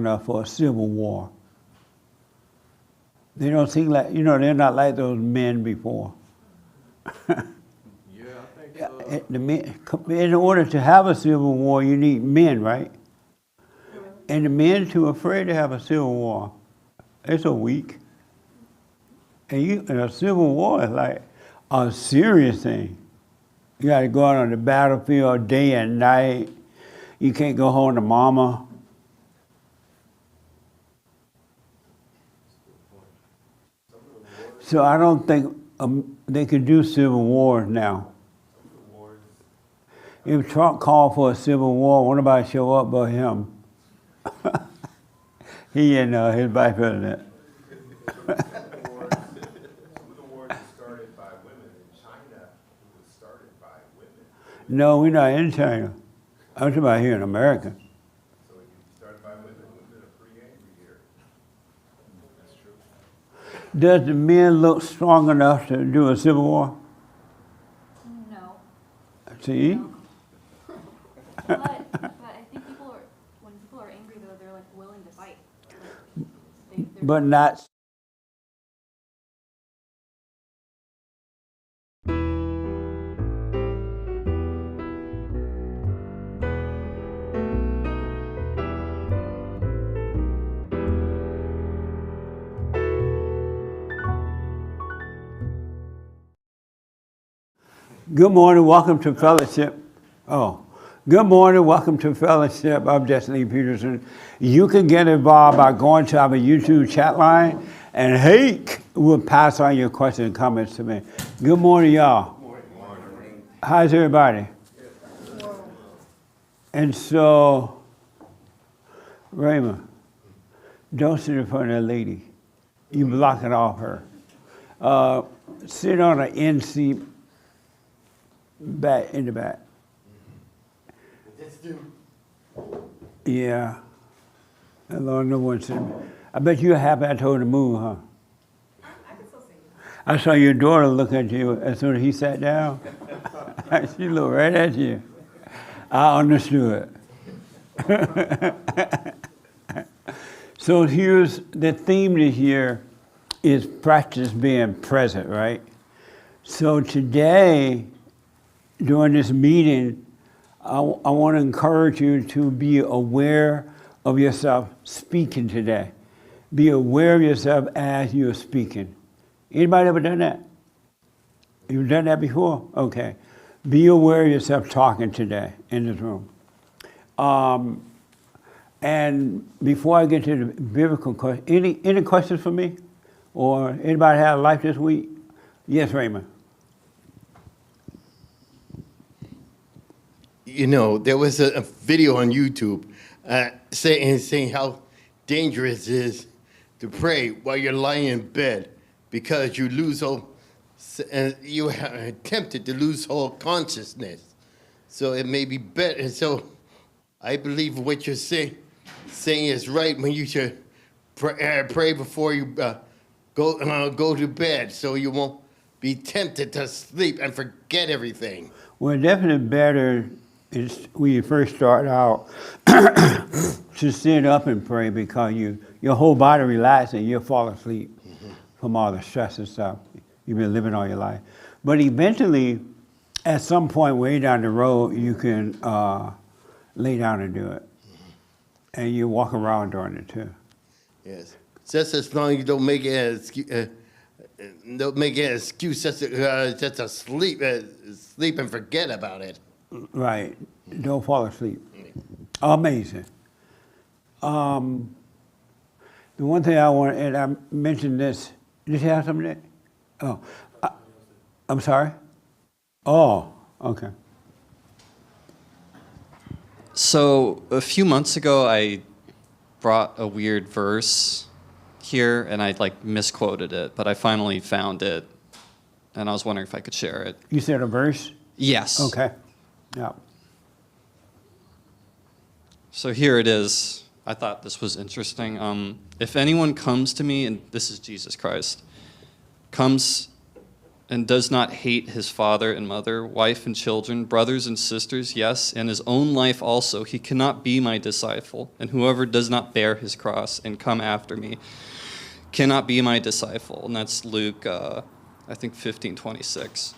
enough for a civil war. They don't seem like, they're not like those men before. Yeah, I think so. The men, in order to have a civil war, you need men, right? And the men too afraid to have a civil war. They're so weak. And a civil war is like a serious thing. You got to go out on the battlefield day and night. You can't go home to mama. So I don't think they could do civil wars now. If Trump called for a civil war, won't nobody show up but him. He and his vice president. Some of the wars were started by women. In China, it was started by women. No, we're not in China. I'm talking about here in America. So it started by women. Women are pretty angry here. That's true. Does the men look strong enough to do a civil war? No. See? No. But I think when people are angry though, they're like willing to fight. Like, But not. Good morning, welcome to fellowship. Good morning, welcome to fellowship. I'm Jesse Peterson. You can get involved by going to our YouTube chat line, and Hake will pass on your questions and comments to me. Good morning, y'all. Good morning. How's everybody? And so, Raymond, don't sit in front of that lady. You blocking off her. Sit on an end seat back in the back. Yeah. And Lord, no one said. I bet you're happy I told her to move, huh? I can still see you. I saw your daughter look at you as soon as he sat down. She looked right at you. I understood. So here's the theme this year is practice being present, right? So today, during this meeting, I want to encourage you to be aware of yourself speaking today. Be aware of yourself as you're speaking. Anybody ever done that? You've done that before? Okay. Be aware of yourself talking today in this room. And before I get to the biblical question, any questions for me? Or anybody had a life this week? Yes, Raymond. There was a video on YouTube saying how dangerous it is to pray while you're lying in bed because you lose all, you are tempted to lose all consciousness. So it may be better. So I believe what you're saying is right when you should pray before you go to bed so you won't be tempted to sleep and forget everything. Well, definitely better is when you first start out to sit up and pray because your whole body relaxes and you'll fall asleep from all the stress and stuff you've been living all your life. But eventually, at some point way down the road, you can lay down and do it. And you walk around during it too. Yes. Just as long as you don't make an excuse just to sleep and forget about it. Right. Don't fall asleep. Amazing. The one thing I want, and I mentioned this, did you have something there? Oh, I'm sorry? Oh, okay. So a few months ago, I brought a weird verse here, and I misquoted it, but I finally found it, and I was wondering if I could share it. You said a verse? Yes. Okay. Yeah. So here it is. I thought this was interesting. If anyone comes to me, and this is Jesus Christ, comes and does not hate his father and mother, wife and children, brothers and sisters, yes, and his own life also, he cannot be my disciple. And whoever does not bear his cross and come after me cannot be my disciple. And that's Luke, I think 15:26.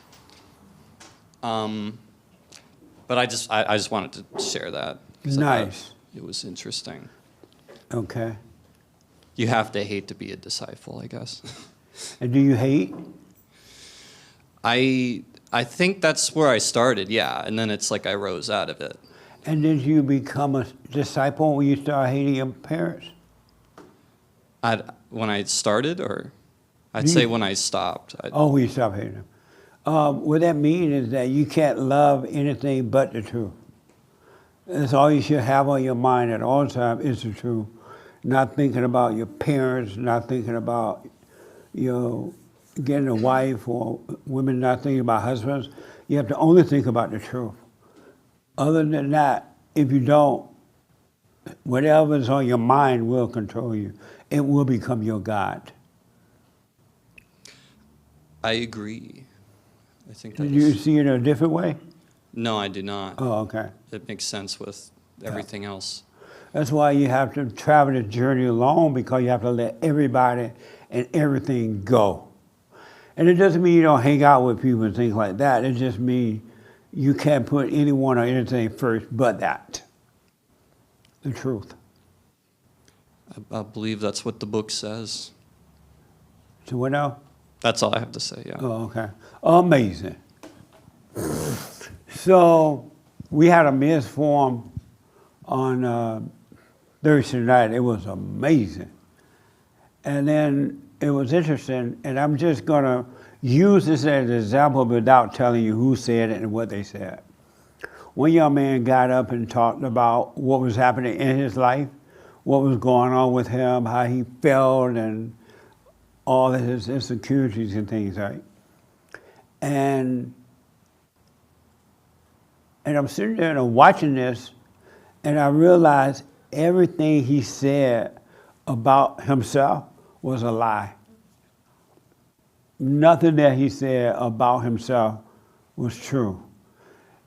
But I just wanted to share that. 'Cause I thought Nice. it was interesting. Okay. You have to hate to be a disciple, I guess. And do you hate? I think that's where I started, yeah, and then it's like I rose out of it. And did you become a disciple when you started hating your parents? When I started, or I'd You- say when I stopped. Oh, when you stopped hating them. What that means is that you can't love anything but the truth. That's all you should have on your mind at all times is the truth. Not thinking about your parents, not thinking about, getting a wife, or women not thinking about husbands. You have to only think about the truth. Other than that, if you don't, whatever's on your mind will control you. It will become your God. I agree. I think that Did you is, see it in a different way? no, I do not. Oh, okay. It makes sense with everything else. That's why you have to travel the journey alone, because you have to let everybody and everything go. And it doesn't mean you don't hang out with people and things like that. It just means you can't put anyone or anything first but that. The truth. I believe that's what the book says. So what now? That's all I have to say, yeah. Oh, okay. Amazing. So we had a men's forum on Thursday night. It was amazing. And then it was interesting, and I'm just going to use this as an example without telling you who said it and what they said. One young man got up and talked about what was happening in his life, what was going on with him, how he felt, and all of his insecurities and things, right? And I'm sitting there and I'm watching this, and I realized everything he said about himself was a lie. Nothing that he said about himself was true.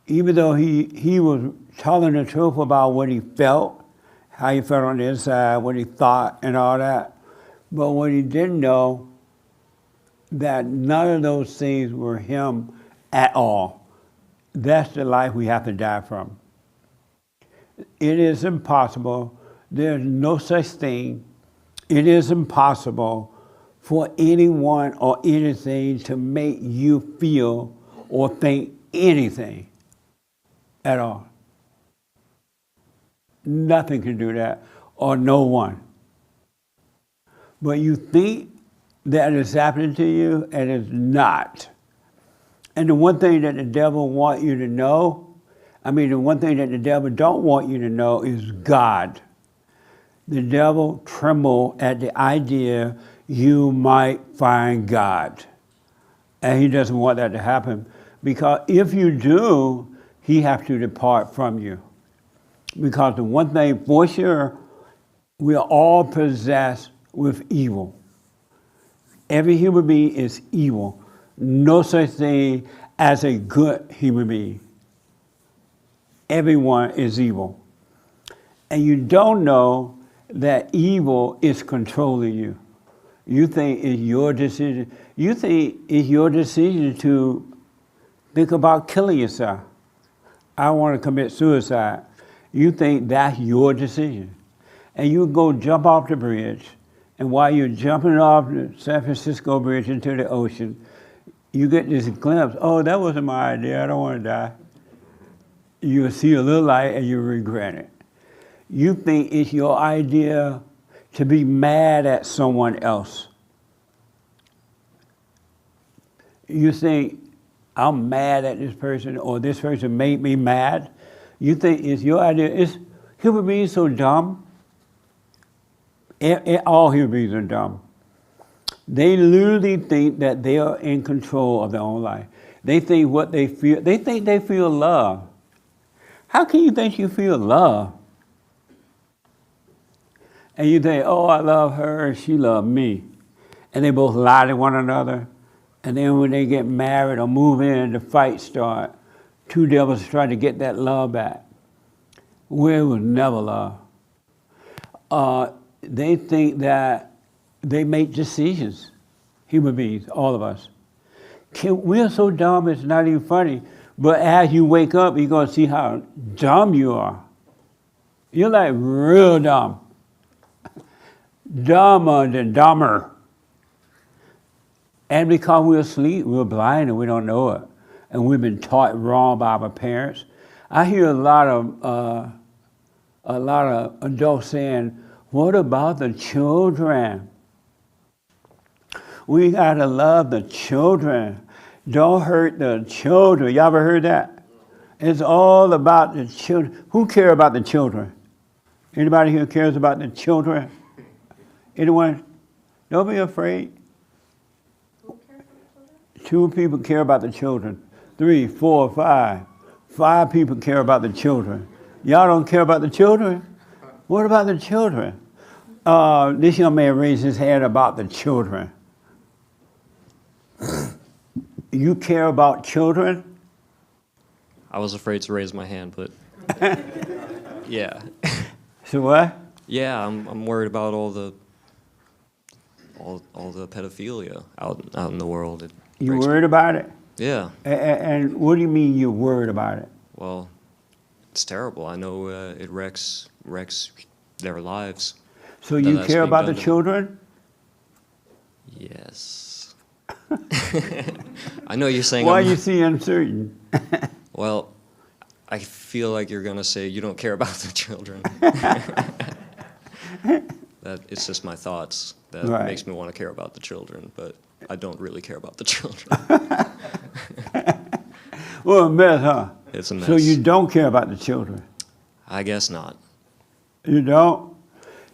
Even though he was telling the truth about what he felt, how he felt on the inside, what he thought and all that. But what he didn't know, that none of those things were him at all. That's the life we have to die from. It is impossible. There's no such thing. It is impossible for anyone or anything to make you feel or think anything at all. Nothing can do that, or no one. But you think that it's happening to you, and it's not. And the one thing that the devil wants you to know, the one thing that the devil don't want you to know is God. The devil trembles at the idea you might find God. And he doesn't want that to happen, because if you do, he has to depart from you. Because the one thing for sure, we are all possessed with evil. Every human being is evil. No such thing as a good human being. Everyone is evil. And you don't know that evil is controlling you. You think it's your decision. You think it's your decision to think about killing yourself. I want to commit suicide. You think that's your decision. And you go jump off the bridge, and while you're jumping off the San Francisco Bridge into the ocean, you get this glimpse, oh, that wasn't my idea, I don't want to die. You see a little light and you regret it. You think it's your idea to be mad at someone else. You think, I'm mad at this person, or this person made me mad. You think it's your idea. Is human beings so dumb? All human beings are dumb. They literally think that they are in control of their own life. They think what they feel, they think they feel love. How can you think you feel love? And you think, oh, I love her, she loved me. And they both lie to one another. And then when they get married or move in, the fight start. Two devils try to get that love back. Where it was never love. They think that they make decisions, human beings, all of us. We're so dumb, it's not even funny. But as you wake up, you're going to see how dumb you are. You're like real dumb. Dumber than dumber. And because we're asleep, we're blind and we don't know it. And we've been taught wrong by our parents. I hear a lot of adults saying, what about the children? We gotta love the children. Don't hurt the children. Y'all ever heard that? It's all about the children. Who cares about the children? Anybody here cares about the children? Anyone? Don't be afraid. Who cares for the children? 2 people care about the children. 3, 4, 5. 5 people care about the children. Y'all don't care about the children? What about the children? This young man raised his hand about the children. You care about children? I was afraid to raise my hand, but yeah, So what? yeah, I'm worried about all the pedophilia out in the world. It You breaks- worried about it? Yeah. And what do you mean you're worried about it? Well, it's terrible. I know it wrecks their lives. So you that's care being about the done to- children? Yes. I know you're saying. Why I'm- you seem uncertain? Well, I feel like you're gonna say you don't care about the children. That it's just my thoughts that Right. makes me want to care about the children, but I don't really care about the children. Well, a mess, huh? It's a mess. So you don't care about the children? I guess not. You don't?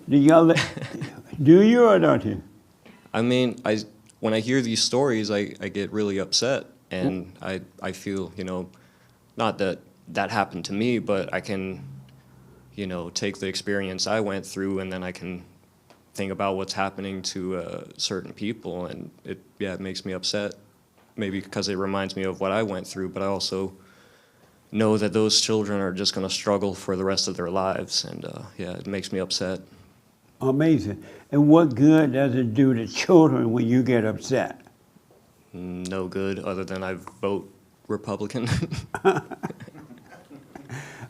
Do you or don't you? I mean, when I hear these stories, I get really upset, and I feel, not that happened to me, but I can, take the experience I went through, and then I can think about what's happening to certain people, and it makes me upset, maybe because it reminds me of what I went through, but I also know that those children are just going to struggle for the rest of their lives, and it makes me upset. Amazing. And what good does it do to children when you get upset? No good, other than I vote Republican.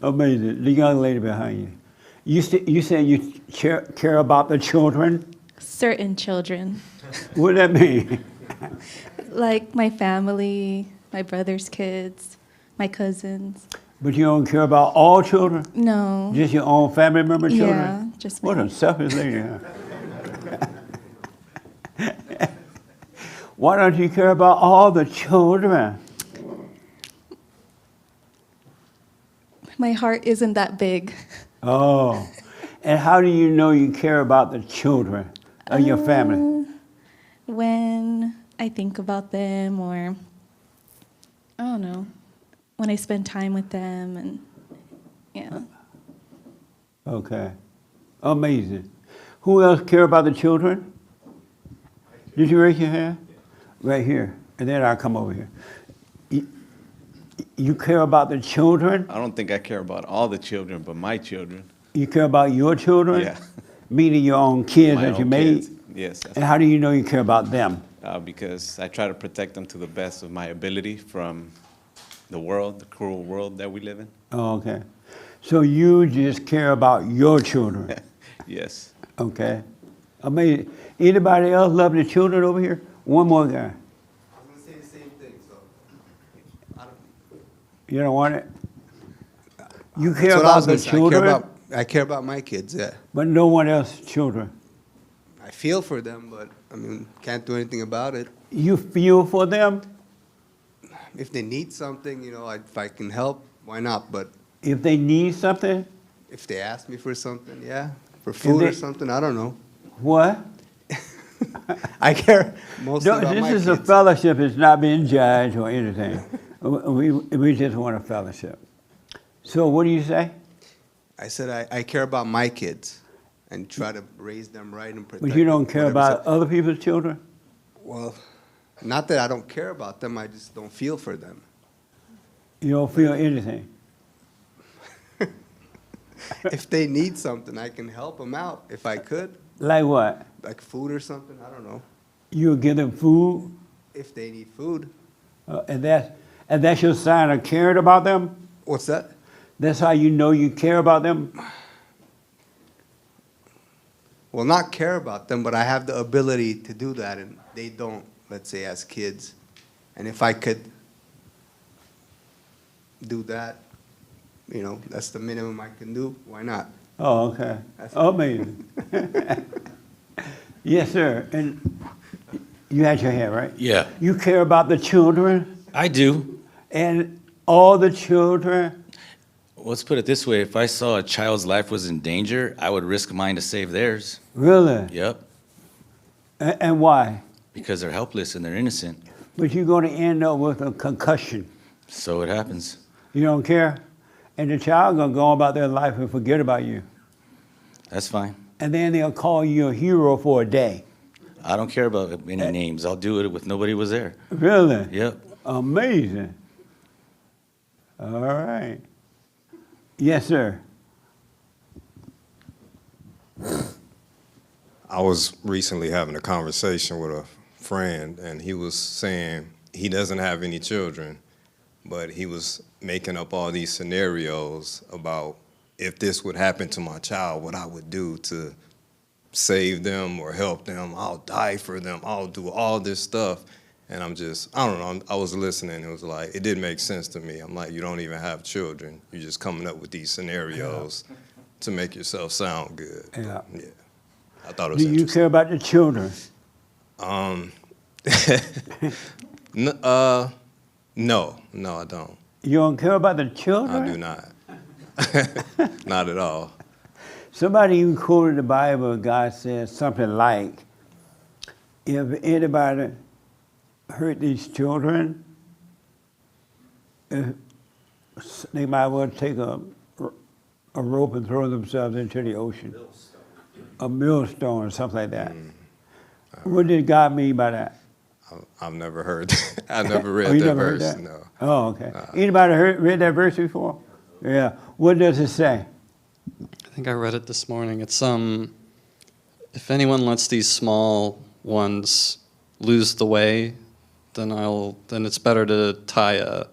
Amazing. The young lady behind you. You said you care about the children? Certain children, What does that mean? like my family, my brother's kids, my cousins. But you don't care about all children? No. Just your own family member children? Yeah, just What me. a selfish lady, huh? Why don't you care about all the children? My heart isn't that big. Oh. And how do you know you care about the children of your family? When I think about them, or I don't know, when I spend time with them, and yeah. Okay. Amazing. Who else care about the children? Did you raise your hand? Right here. And then I'll come over here. You care about the children? I don't think I care about all the children, but my children. You care about your children? Yeah. Meaning your own kids My that you own made? kids. Yes, And how do you know you care about them? because I try to protect them to the best of my ability from the world, the cruel world that we live in. Oh, okay. So you just care about your children? Yes. Okay. Amazing. Anybody else love the children over here? One more guy. I was gonna say the same thing, so I don't. You don't want it? You That's care what I about was the gonna say. children, I care about my kids, yeah. but no one else's children. I feel for them, but I mean, can't do anything about it. You feel for them? If they need something, if I can help, why not? But If they need something? if they ask me for something, yeah, for food they- or something, I don't know. What? I care mostly No, about my this is kids. a fellowship. It's not being judged or anything. We just want a fellowship. So what do you say? I said I care about my kids and try to raise them right and protect But you don't them, care whatever's about other people's children? Well, Not that I don't care about them, I just don't feel for them. You don't feel anything. If they need something, I can help them out if I could, Like what? like food or something, I don't know. You'll give them food, If they need food. and that's your sign of caring about them? What's that? That's how you know you care about them? Well, not care about them, but I have the ability to do that, and they don't, let's say, as kids. And if I could do that, you know, that's the minimum I can do, why not? Oh, okay. Amazing. Yes, sir. And you had your hand, right? Yeah, You care about the children I do. and all the children? Let's put it this way. If I saw a child's life was in danger, I would risk mine to save theirs. Really? Yep, And why? because they're helpless and they're innocent. But you're going to end up with a concussion. So it happens. You don't care? And the child going to go about their life and forget about you. That's fine. And then they'll call you a hero for a day. I don't care about any names. I'll do it if nobody was there. Really? Yep. Amazing. All right. Yes, sir. I was recently having a conversation with a friend, and he was saying he doesn't have any children, but he was making up all these scenarios about if this would happen to my child, what I would do to save them or help them. I'll die for them. I'll do all this stuff. And I don't know, I was listening. It was like, it didn't make sense to me. I'm like, you don't even have children. You're just coming up with these scenarios to make yourself sound good. But, Yeah. yeah. I thought it was Do you interesting. care about the children? No, I don't. You don't care about the children? I do not. Not at all. Somebody even quoted the Bible, God says something like, if anybody hurt these children, they might well take a rope and throw themselves into the ocean. A millstone or something like that. What did God mean by that? I've never heard. I've never read Oh, you that never heard verse. that? No. Oh, okay. Anybody read that verse before? Yeah. What does it say? I think I read it this morning. It's if anyone lets these small ones lose the way, then it's better to tie a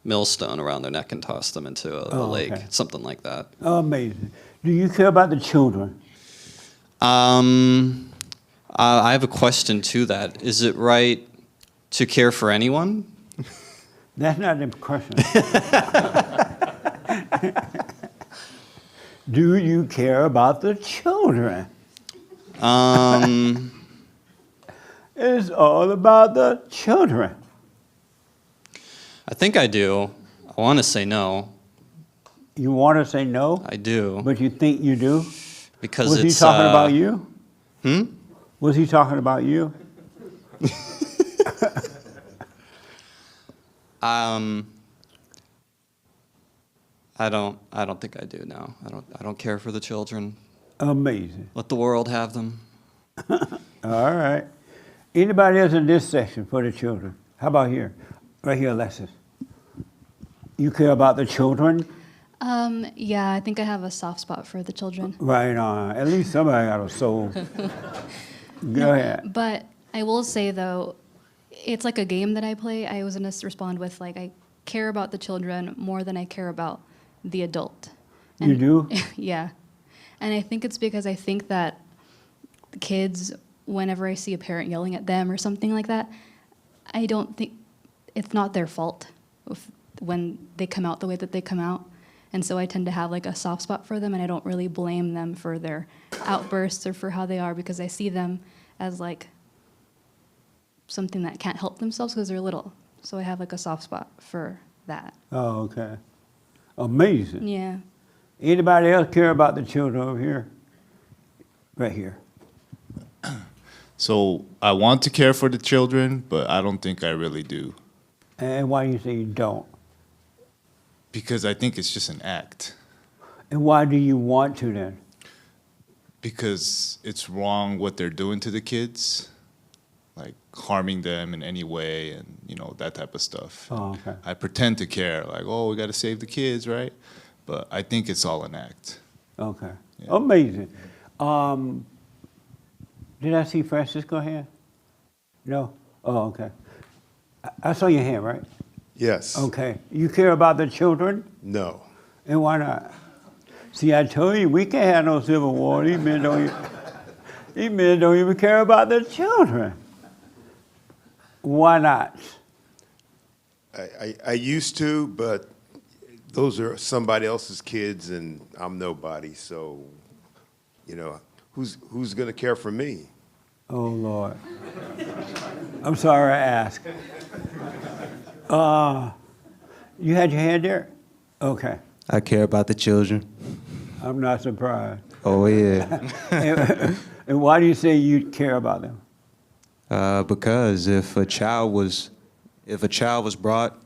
millstone around their neck and toss them into a lake, okay. something like that. Amazing. Do you care about the children? I have a question to that. Is it right to care for anyone? That's not the question. Do you care about the children? It's all about the children. I think I do. I want to say no. You want to say no, I do. but you think you do? Because Was it's he talking about you? Hmm? Was he talking about you? I don't think I do. No, I don't care for the children. Amazing. Let the world have them. All right. Anybody else in this section for the children? How about here? Right here, Alexis. You care about the children? Yeah, I think I have a soft spot for the children. Right on. At least somebody got a soul. Go ahead. But I will say though, it's like a game that I play. I was gonna respond with like, I care about the children more than I care about the adult. You do? Yeah. And I think it's because I think that the kids, whenever I see a parent yelling at them or something like that, I don't think it's not their fault when they come out the way that they come out. And so I tend to have like a soft spot for them, and I don't really blame them for their outbursts or for how they are, because I see them as like something that can't help themselves because they're little. So I have like a soft spot for that. Oh, okay. Amazing. Yeah. Anybody else care about the children over here? Right here. So I want to care for the children, but I don't think I really do. And why do you say you don't? Because I think it's just an act. And why do you want to then? Because it's wrong what they're doing to the kids. like harming them in any way, and that type of stuff. Oh, okay. I pretend to care, like, oh, we got to save the kids, right? But I think it's all an act. Okay. Yeah. Amazing. Did I see Francisco here? No? Oh, okay. I saw your hand, right? Yes. Okay. You care about the children? No. And why not? See, I told you, we can't have no civil war. These men don't even care about the children. Why not? I used to, but those are somebody else's kids, and I'm nobody. So, who's going to care for me? Oh, Lord. I'm sorry I asked. You had your hand there? Okay. I care about the children. I'm not surprised. Oh, yeah. And why do you say you care about them? Because if a child was brought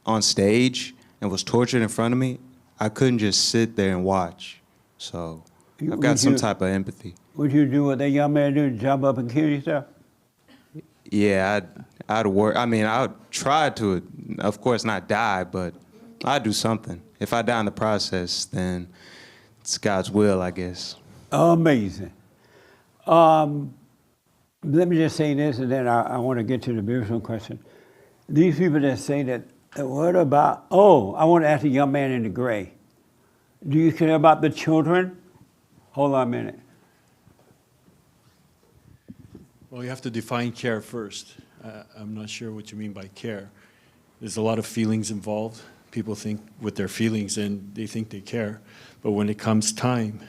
on stage and was tortured in front of me, I couldn't just sit there and watch. So I've got some type of empathy. Would you do what that young man did, jump up and kill yourself? Yeah, I'd work. I mean, I would try to, of course, not die, but I'd do something. If I die in the process, then it's God's will, I guess. Amazing. Let me just say this, and then I want to get to the beautiful question. These people that say that, what about, I want to ask the young man in the gray. Do you care about the children? Hold on a minute. Well, you have to define care first. I'm not sure what you mean by care. There's a lot of feelings involved. People think with their feelings and they think they care. But when it comes time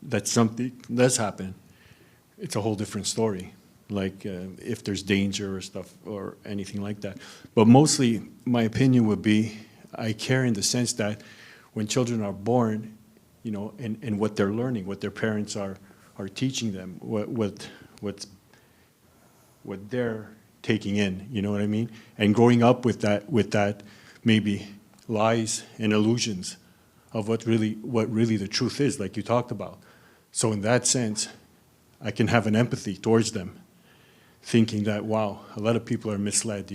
that something does happen, it's a whole different story. Like if there's danger or stuff or anything like that. But mostly, my opinion would be, I care in the sense that when children are born, and what they're learning, what their parents are teaching them, what they're taking in, you know what I mean? And growing up with that maybe lies and illusions of what really the truth is, like you talked about. So in that sense, I can have an empathy towards them, thinking that, wow, a lot of people are misled,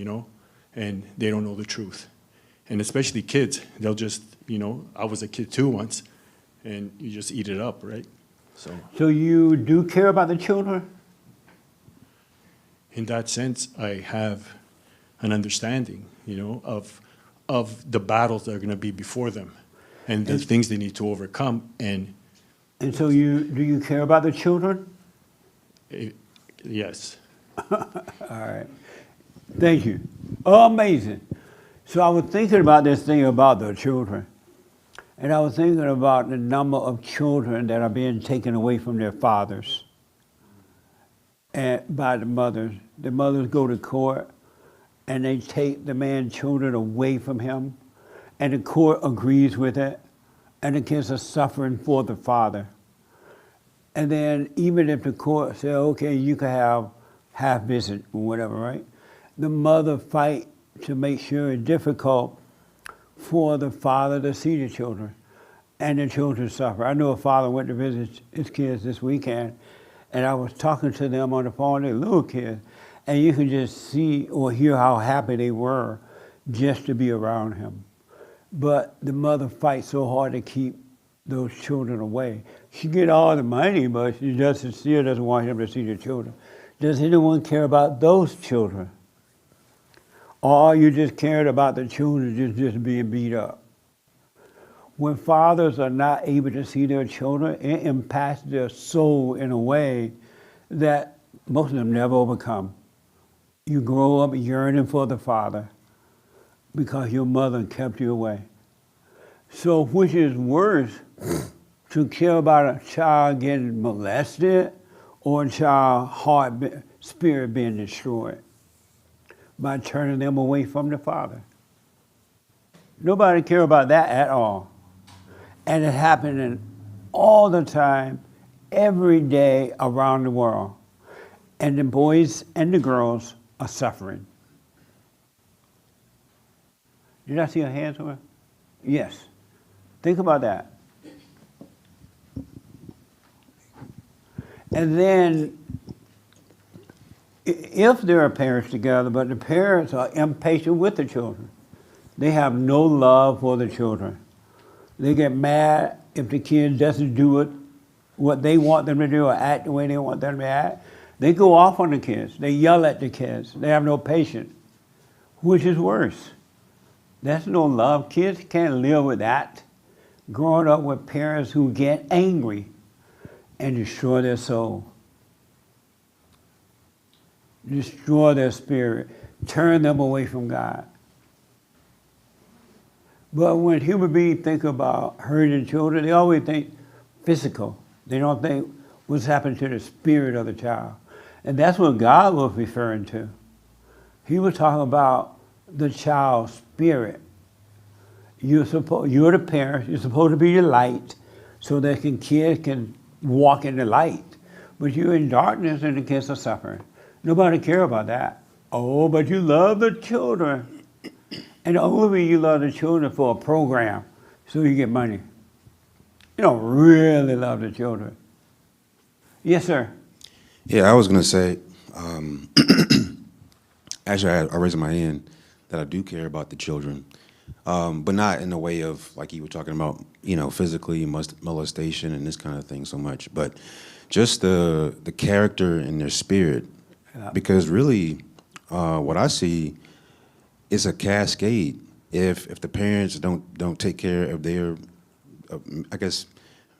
and they don't know the truth. And especially kids, they'll just, I was a kid too once, and you just eat it up, right? So you do care about the children? In that sense, I have an understanding, of the battles that are going to be before them, and the things they need to overcome. And so do you care about the children? Yes. All right. Thank you. Amazing. So I was thinking about this thing about the children, and I was thinking about the number of children that are being taken away from their fathers and by the mothers. The mothers go to court, and they take the man's children away from him, and the court agrees with it, and the kids are suffering for the father. And then even if the court says, okay, you can have half visit or whatever, right? The mother fight to make sure it's difficult for the father to see the children, and the children suffer. I know a father went to visit his kids this weekend, and I was talking to them on the phone, they're little kids, and you could just see or hear how happy they were just to be around him. But the mother fights so hard to keep those children away. She get all the money, but she still doesn't want him to see the children. Does anyone care about those children? Or you just cared about the children just being beat up? When fathers are not able to see their children, it impacts their soul in a way that most of them never overcome. You grow up yearning for the father because your mother kept you away. So which is worse, to care about a child getting molested or a child's spirit being destroyed by turning them away from the father? Nobody care about that at all. And it's happening all the time, every day around the world. And the boys and the girls are suffering. Did I see a hand somewhere? Yes. Think about that. And then if there are parents together, but the parents are impatient with the children. They have no love for the children. They get mad if the kid doesn't do it what they want them to do or act the way they want them to act. They go off on the kids. They yell at the kids. They have no patience. Which is worse? That's no love. Kids can't live with that. Growing up with parents who get angry and destroy their soul, destroy their spirit, turn them away from God. But when human beings think about hurting children, they always think physical. They don't think what's happened to the spirit of the child. And that's what God was referring to. He was talking about the child's spirit. You're the parents, you're supposed to be the light so that kids can walk in the light. But you're in darkness and the kids are suffering. Nobody cares about that. Oh, but you love the children. And the only way you love the children for a program, so you get money. You don't really love the children. Yes, sir. Yeah, I was going to say, actually, I raised my hand that I do care about the children, but not in the way of, like you were talking about, physically molestation and this kind of thing so much, but just the character and their spirit. Yeah. Because really, what I see is a cascade. If the parents don't take care of their, I guess,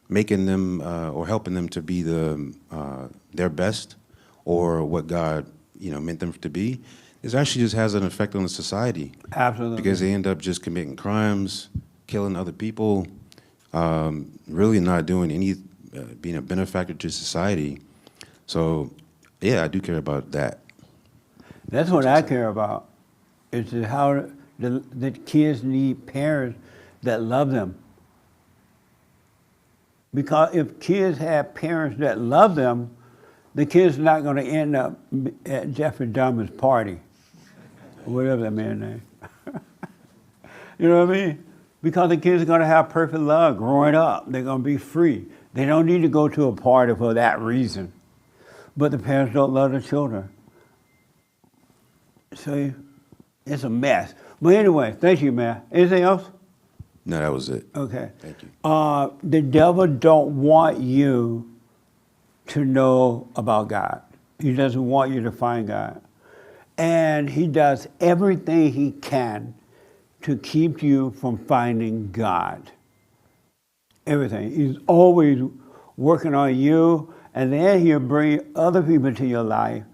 making them or helping them to be their best or what God meant them to be, it actually just has an effect on the society. Absolutely. Because they end up just committing crimes, killing other people, really not doing any, being a benefactor to society. So, yeah, I do care about that. That's what I care about. It's how the kids need parents that love them. Because if kids have parents that love them, the kid's not going to end up at Jeffrey Dahmer's party, or whatever that man's name. You know what I mean? Because the kids are going to have perfect love growing up. They're going to be free. They don't need to go to a party for that reason. But the parents don't love the children. So it's a mess. But anyway, thank you, man. Anything else? No, that was it. Okay. Thank you. The devil don't want you to know about God. He doesn't want you to find God. And he does everything he can to keep you from finding God. Everything. He's always working on you, and then he'll bring other people to your life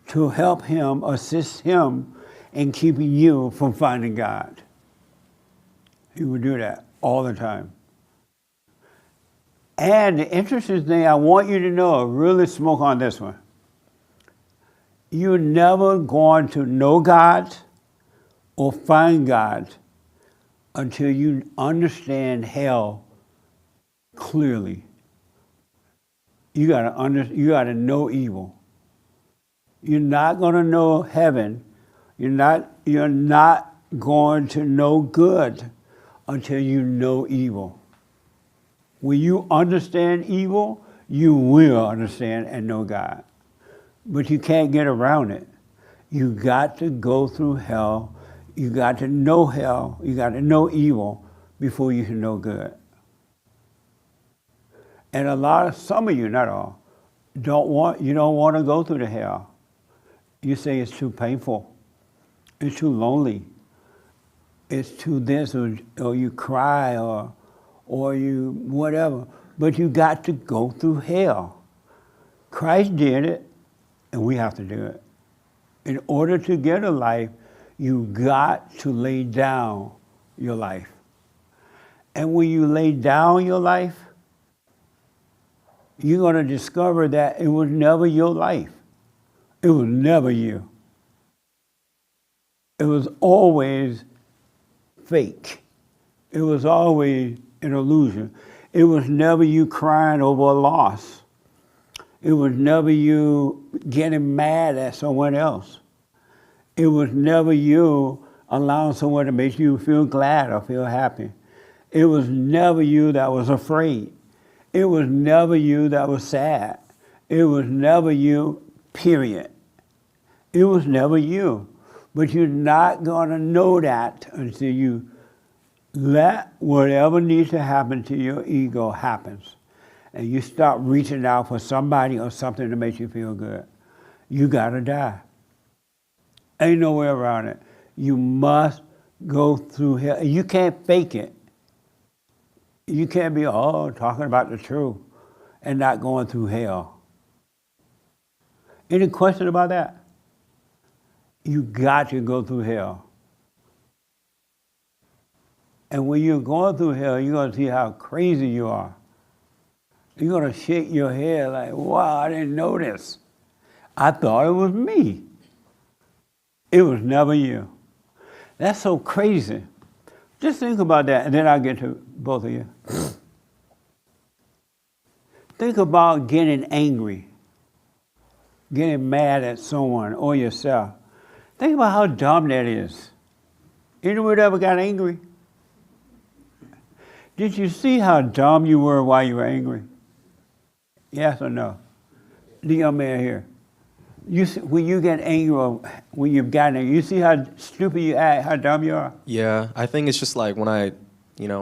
to help him, assist him in keeping you from finding God. He would do that all the time. And the interesting thing I want you to know, really smoke on this one. You're never going to know God or find God until you understand hell clearly. You gotta know evil. You're not gonna know heaven. You're not going to know good until you know evil. When you understand evil, you will understand and know God. But you can't get around it. You got to go through hell. You got to know hell. You got to know evil before you can know good. And some of you, not all, don't want to go through the hell. You say it's too painful. It's too lonely. It's too this, or you cry, or you whatever. But you got to go through hell. Christ did it, and we have to do it. In order to get a life, you got to lay down your life. And when you lay down your life, you're going to discover that it was never your life. It was never you. It was always fake. It was always an illusion. It was never you crying over a loss. It was never you getting mad at someone else. It was never you allowing someone to make you feel glad or feel happy. It was never you that was afraid. It was never you that was sad. It was never you, period. It was never you. But you're not going to know that until you let whatever needs to happen to your ego happens. And you start reaching out for somebody or something to make you feel good. You got to die. Ain't no way around it. You must go through hell. You can't fake it. You can't be, talking about the truth and not going through hell. Any question about that? You got to go through hell. And when you're going through hell, you're going to see how crazy you are. You're going to shake your head like, wow, I didn't know this. I thought it was me. It was never you. That's so crazy. Just think about that, and then I'll get to both of you. Think about getting angry, getting mad at someone or yourself. Think about how dumb that is. Anyone ever got angry? Did you see how dumb you were while you were angry? Yes or no? The young man here. You see, when you get angry or when you've gotten angry, you see how stupid you act, how dumb you are? Yeah, I think it's just like when I,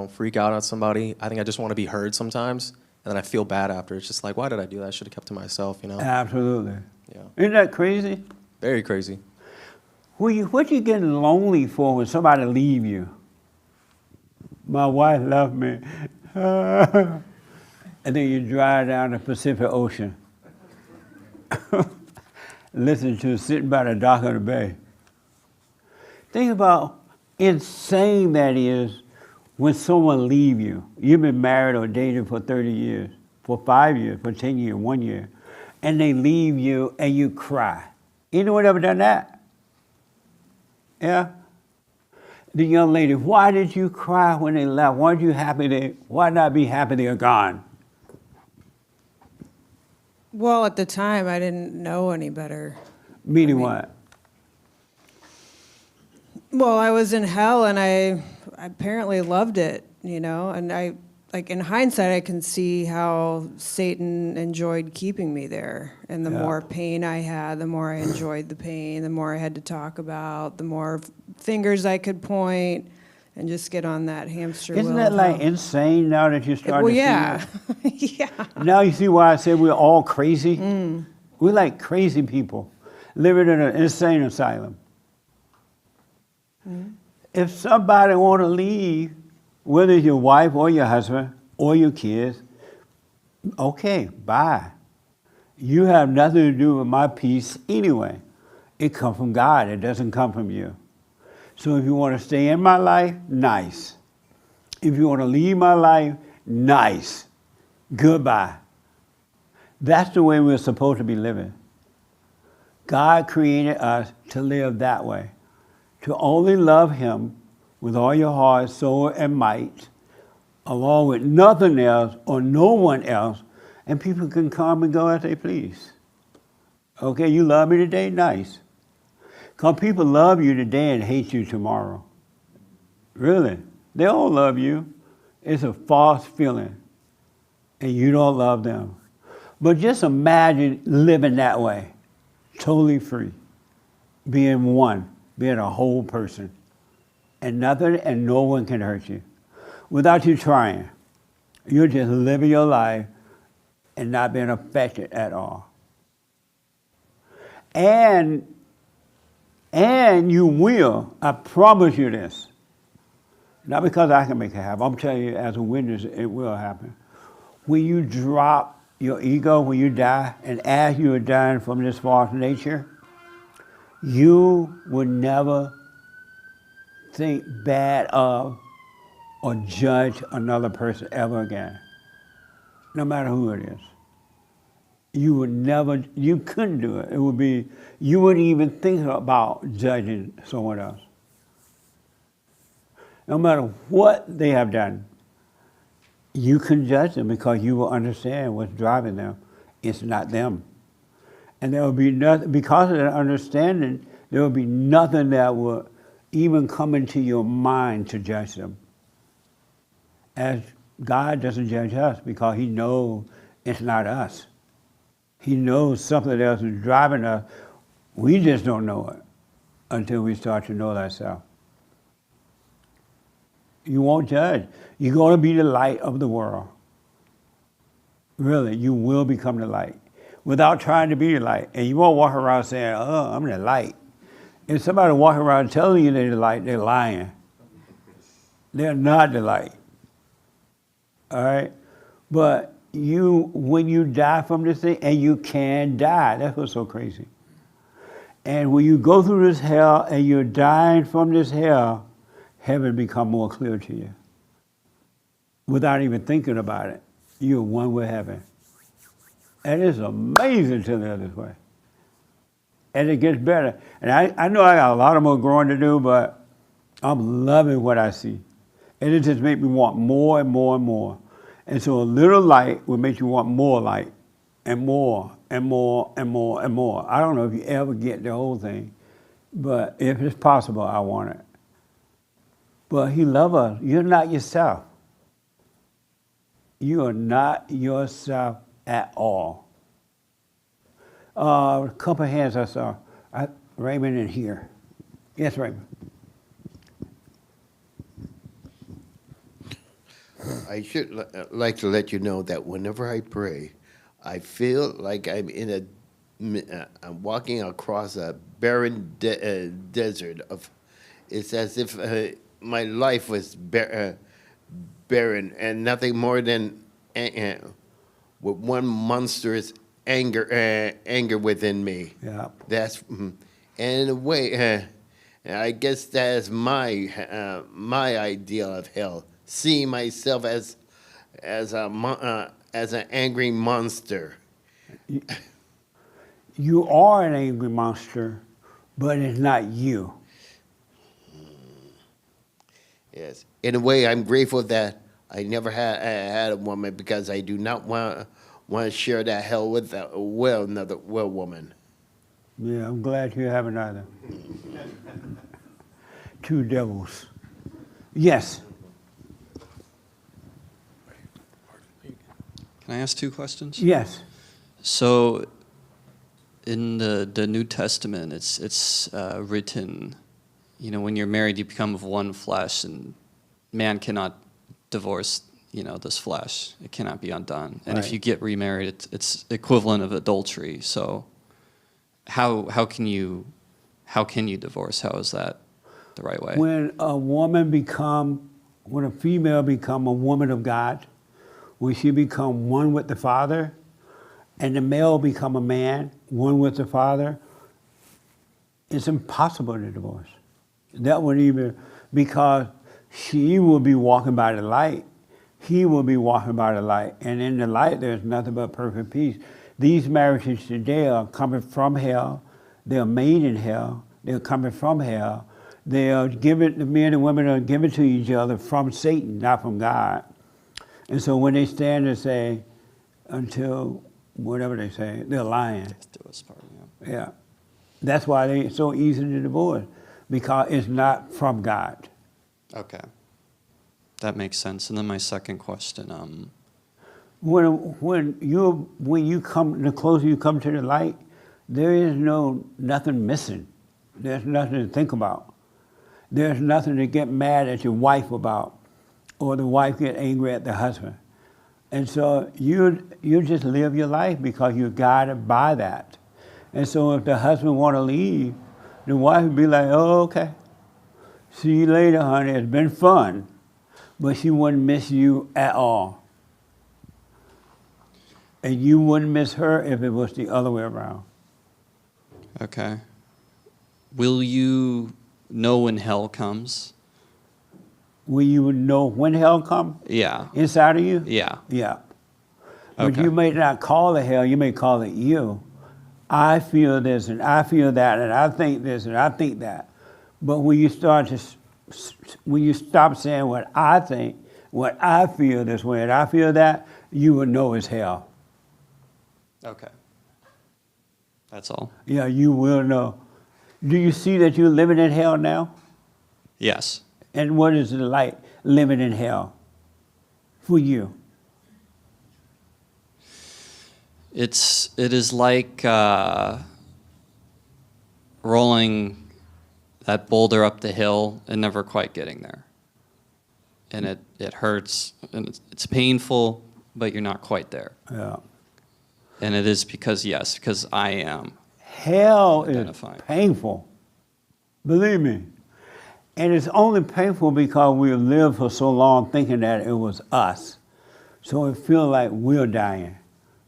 freak out on somebody, I think I just want to be heard sometimes, and then I feel bad after. It's just like, why did I do that? I should have kept to myself, Absolutely. Yeah. Isn't that crazy? Very crazy. What you getting lonely for when somebody leave you? My wife left me. And then you drive down the Pacific Ocean. Listen to sitting by the dock of the bay. Think about insane that is when someone leave you. You've been married or dating for 30 years, for 5 years, for 10 years, 1 year, and they leave you and you cry. Anyone ever done that? Yeah? The young lady, why did you cry when they left? Why not be happy they're gone? Well, at the time, I didn't know any better. Meaning what? Well, I was in hell, and I apparently loved it, and in hindsight, I can see how Satan enjoyed keeping me there. And the more pain I had, the more I enjoyed the pain, the more I had to talk about, the more fingers I could point, and just get on that hamster wheel. Isn't that like insane now that you're starting to see it? Yeah. Now you see why I said we're all crazy? We're like crazy people living in an insane asylum. If somebody want to leave, whether it's your wife or your husband or your kids, okay, bye. You have nothing to do with my peace anyway. It comes from God. It doesn't come from you. So if you want to stay in my life, nice. If you want to leave my life, nice. Goodbye. That's the way we're supposed to be living. God created us to live that way, to only love Him with all your heart, soul, and might, along with nothing else or no one else, and people can come and go as they please. Okay, you love me today? Nice. Because people love you today and hate you tomorrow. Really. They all love you. It's a false feeling. And you don't love them. But just imagine living that way. Totally free. Being one. Being a whole person. And nothing and no one can hurt you. Without you trying. You're just living your life and not being affected at all. And you will, I promise you this. Not because I can make it happen. I'm telling you as a witness, it will happen. When you drop your ego, when you die, and as you are dying from this false nature, you will never think bad of or judge another person ever again. No matter who it is. You would never, you couldn't do it. It would be, you wouldn't even think about judging someone else. No matter what they have done, you can judge them because you will understand what's driving them. It's not them. And there will be nothing, because of that understanding, there will be nothing that will even come into your mind to judge them. As God doesn't judge us because He knows it's not us. He knows something else is driving us We just don't know it until we start to know thyself. You won't judge. You're going to be the light of the world. Really, you will become the light without trying to be the light. And you won't walk around saying, oh, I'm the light. If somebody walking around telling you they're the light, they're lying. They're not the light. All right? But when you die from this thing, and you can die, that's what's so crazy. And when you go through this hell and you're dying from this hell, heaven become more clear to you. Without even thinking about it, you're one with heaven. And it's amazing to live this way. And it gets better. And I know I got a lot more growing to do, but I'm loving what I see. And it just makes me want more and more and more. And so a little light will make you want more light and more and more and more and more. I don't know if you ever get the whole thing, but if it's possible, I want it. But he loves us. You're not yourself. You are not yourself at all. A couple of hands I saw. Raymond in here. Yes, Raymond. I should like to let you know that whenever I pray, I feel like I'm I'm walking across a barren desert. It's as if my life was barren and nothing more than with one monstrous anger within me. Yeah. That's and in a way, I guess that's my ideal of hell. Seeing myself as an angry monster. You are an angry monster, but it's not you. Yes. In a way, I'm grateful that I never had a woman because I do not want to share that hell with another woman. Yeah, I'm glad you haven't either. Two devils. Yes. Can I ask 2 questions? Yes. So, in the New Testament, it's written, when you're married, you become of one flesh, and man cannot divorce, this flesh. It cannot be undone. And if Right. you get remarried, it's equivalent of adultery. So, how can you divorce? How is that the right way? When a female become a woman of God, when she become one with the Father, and the male become a man, one with the Father, it's impossible to divorce. That would even, because she will be walking by the light, he will be walking by the light, and in the light there's nothing but perfect peace. These marriages today are coming from hell, they're made in hell, they're coming from hell, they are given, the men and women are given to each other from Satan, not from God. And so when they stand and say, until whatever they say, they're lying. Yeah. That's why it's so easy to divorce, because it's not from God. Okay. That makes sense. And then my second question, When you come, the closer you come to the light, there is nothing missing. There's nothing to think about. There's nothing to get mad at your wife about, or the wife get angry at the husband. And so you just live your life because you're guided by that. And so if the husband want to leave, the wife would be like, oh, okay. See you later, honey. It's been fun. But she wouldn't miss you at all. And you wouldn't miss her if it was the other way around. okay. Will you know when hell comes? Will you know when hell comes? Yeah. Inside of you? Yeah. Yeah. But Okay. you may not call it hell, you may call it you. I feel this and I feel that and I think this and I think that. But when you start to, when you stop saying what I think, what I feel this way and I feel that, you will know it's hell. Okay. That's all. Yeah, you will know. Do you see that you're living in hell now? Yes. And what is it like living in hell for you? It is like rolling that boulder up the hill and never quite getting there. And it hurts, and it's painful, but you're not quite there. Yeah. And it is because I am. Hell is Identifying. painful. Believe me. And it's only painful because we lived for so long thinking that it was us. So it feels like we're dying.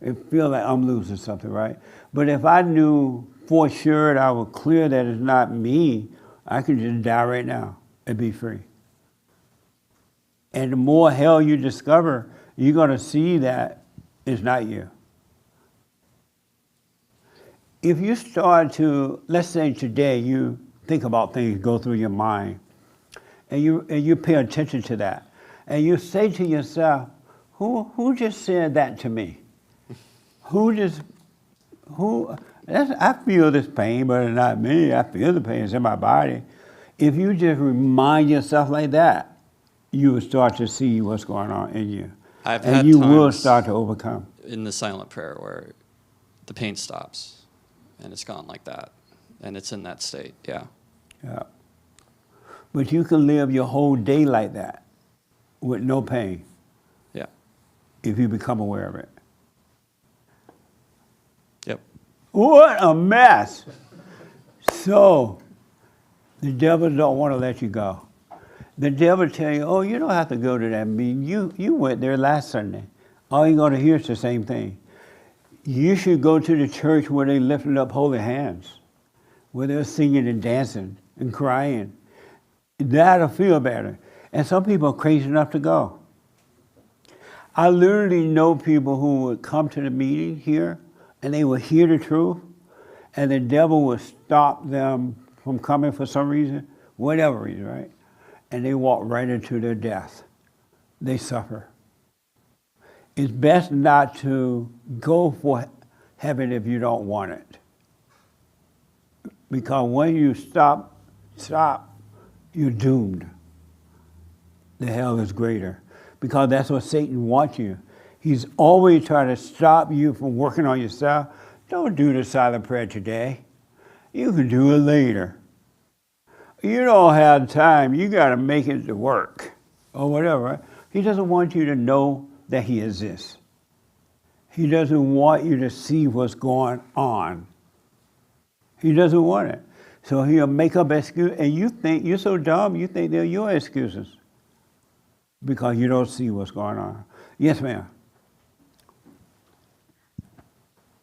It feels like I'm losing something, right? But if I knew for sure that I was clear that it's not me, I could just die right now and be free. And the more hell you discover, you're going to see that it's not you. If you start to, let's say today, you think about things go through your mind, and you pay attention to that, and you say to yourself, who just said that to me? I feel this pain, but it's not me. I feel the pain, it's in my body. If you just remind yourself like that, you will start to see what's going on in you. And you will start to overcome. In the silent prayer where the pain stops and it's gone like that. And it's in that state, yeah. Yeah. But you can live your whole day like that with no pain. Yeah. If you become aware of it. Yep. What a mess. So, the devil don't want to let you go. The devil tell you, oh, you don't have to go to that meeting. You went there last Sunday. All you're going to hear is the same thing. You should go to the church where they lifted up holy hands, where they're singing and dancing and crying. That'll feel better. And some people are crazy enough to go. I literally know people who would come to the meeting here, and they would hear the truth, and the devil would stop them from coming for some reason, whatever reason, right? And they walk right into their death. They suffer. It's best not to go for heaven if you don't want it. Because when you stop, you're doomed. The hell is greater. Because that's what Satan wants you. He's always trying to stop you from working on yourself. Don't do the silent prayer today. You can do it later. You don't have time. You got to make it to work or whatever. Right? He doesn't want you to know that he exists. He doesn't want you to see what's going on. He doesn't want it. So he'll make up excuses, and you think, you're so dumb, you think they're your excuses because you don't see what's going on. Yes, ma'am.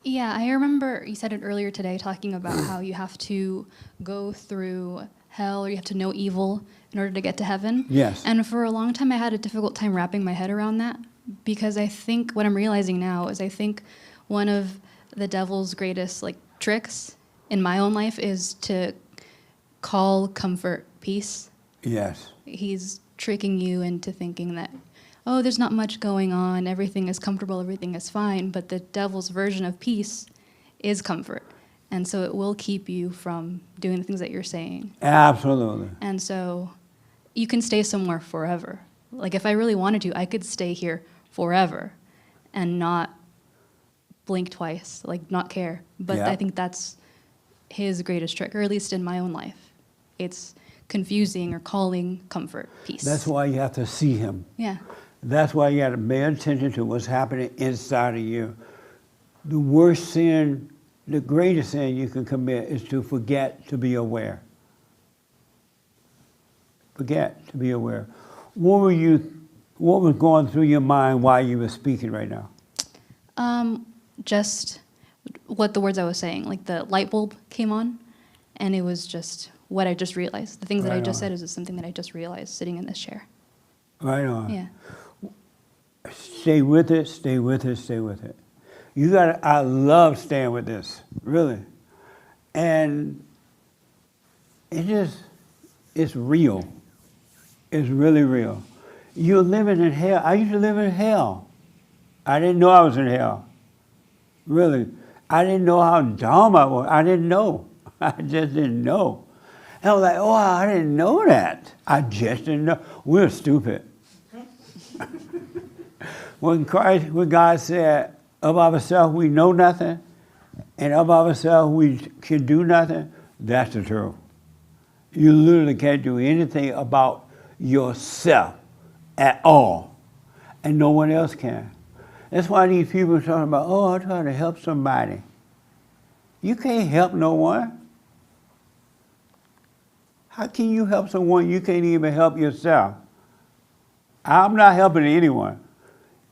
Yeah, I remember you said it earlier today talking about how you have to go through hell or you have to know evil in order to get to heaven. Yes. And for a long time I had a difficult time wrapping my head around that because I think what I'm realizing now is I think one of the devil's greatest tricks in my own life is to call comfort peace. Yes. He's tricking you into thinking that, oh, there's not much going on, everything is comfortable, everything is fine, but the devil's version of peace is comfort. And so it will keep you from doing the things that you're saying. Absolutely. And so you can stay somewhere forever. Like if I really wanted to, I could stay here forever and not blink twice, not care. But Yeah. I think that's his greatest trick, or at least in my own life. It's confusing or calling comfort peace. That's why you have to see him. Yeah. That's why you got to pay attention to what's happening inside of you. The worst sin, the greatest sin you can commit is to forget to be aware. Forget to be aware. What was going through your mind while you were speaking right now? Just what the words I was saying, the light bulb came on, and it was just what I just realized. The things that I Right just on. said is just something that I just realized sitting in this chair. Right on. Yeah. Stay with it, stay with it, stay with it. I love staying with this, really. And it's real. It's really real. You're living in hell. I used to live in hell. I didn't know I was in hell. Really. I didn't know how dumb I was. I didn't know. I just didn't know. And I was like, oh, I didn't know that. I just didn't know. We're stupid. When God said, of ourselves we know nothing, and of ourselves we can do nothing, That's the truth. You literally can't do anything about yourself at all, and no one else can. That's why these people are talking about, oh, I'm trying to help somebody. You can't help no one. How can you help someone you can't even help yourself? I'm not helping anyone.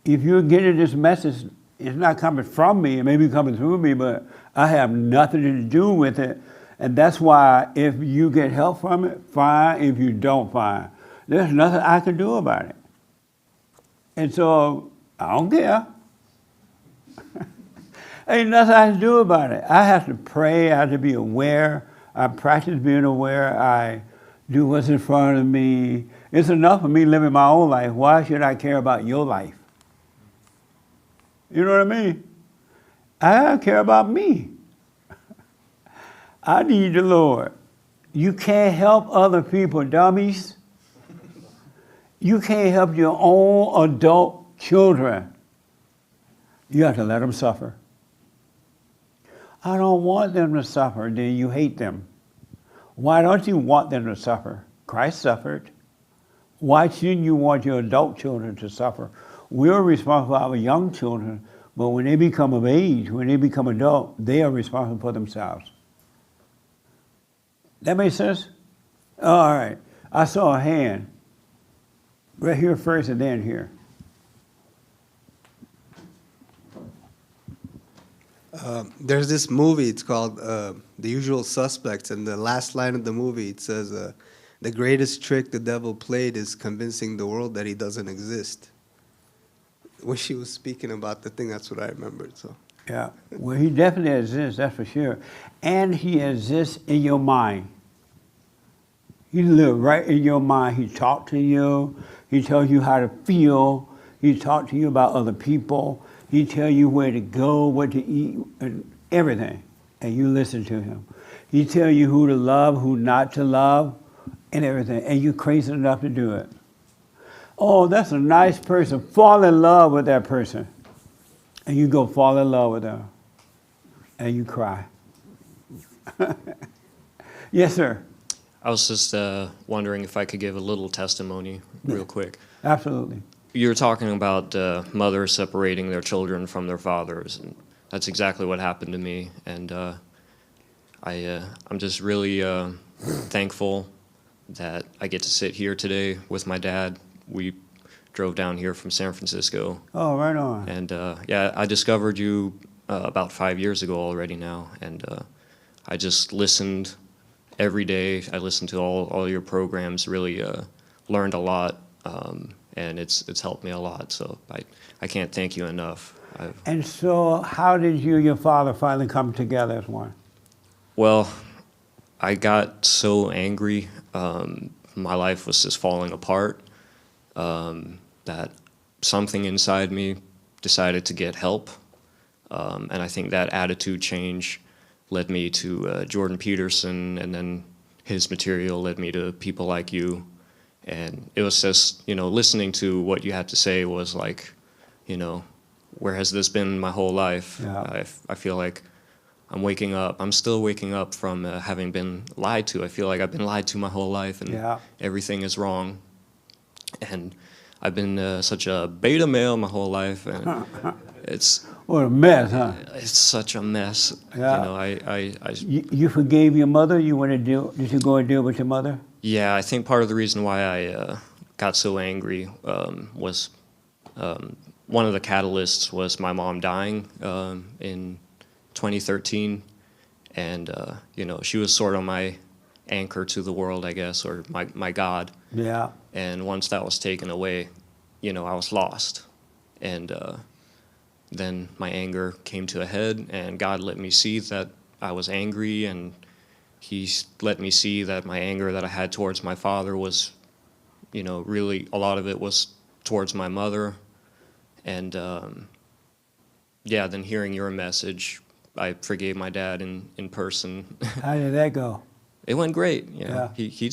If you're getting this message, it's not coming from me, it may be coming through me, but I have nothing to do with it. And that's why if you get help from it, fine. If you don't, fine. There's nothing I can do about it. And so I don't care. Ain't nothing I can do about it. I have to pray, I have to be aware. I practice being aware. I do what's in front of me. It's enough for me living my own life. Why should I care about your life? You know what I mean? I care about me. I need the Lord. You can't help other people, dummies. You can't help your own adult children. You have to let them suffer. I don't want them to suffer, then you hate them. Why don't you want them to suffer? Christ suffered. Why shouldn't you want your adult children to suffer? We're responsible for our young children, but when they become of age, when they become adult, they are responsible for themselves. That makes sense? All right. I saw a hand. Right here first and then here. There's this movie, it's called The Usual Suspects, and the last line of the movie, it says, the greatest trick the devil played is convincing the world that he doesn't exist. When she was speaking about the thing, that's what I remembered. So. Yeah, well, he definitely exists, that's for sure. And he exists in your mind. He lives right in your mind. He talks to you. He tells you how to feel. He talks to you about other people. He tells you where to go, what to eat, and everything. And you listen to him. He tells you who to love, who not to love, and everything. And you're crazy enough to do it. Oh, that's a nice person. Fall in love with that person. And you go fall in love with them. And you cry. Yes, sir. I was just wondering if I could give a little testimony real quick. Absolutely. You were talking about mothers separating their children from their fathers, and that's exactly what happened to me. And I'm just really thankful that I get to sit here today with my dad. We drove down here from San Francisco. Oh, right on. And yeah, I discovered you about 5 years ago already now, and I just listened every day. I listened to all your programs, really learned a lot, and it's helped me a lot. So I can't thank you enough. And so how did you and your father finally come together as one? Well, I got so angry. My life was just falling apart, that something inside me decided to get help. And I think that attitude change led me to Jordan Peterson, and then his material led me to people like you. And it was just, listening to what you had to say was like, where has this been my whole life? Yeah. I feel like I'm waking up. I'm still waking up from having been lied to. I feel like I've been lied to my whole life, and everything is wrong. And I've been such a beta male my whole life, and it's... What a mess, huh? It's such a mess. Yeah. You forgave your mother? Did you go and deal with your mother? Yeah, I think part of the reason why I got so angry was one of the catalysts was my mom dying in 2013, and she was sort of my anchor to the world, I guess, or my God. Yeah. And once that was taken away, I was lost, and then my anger came to a head, and God let me see that I was angry, and He let me see that my anger that I had towards my father was, really a lot of it was towards my mother. And then hearing your message, I forgave my dad in person. How did that go? It went great. Yeah. He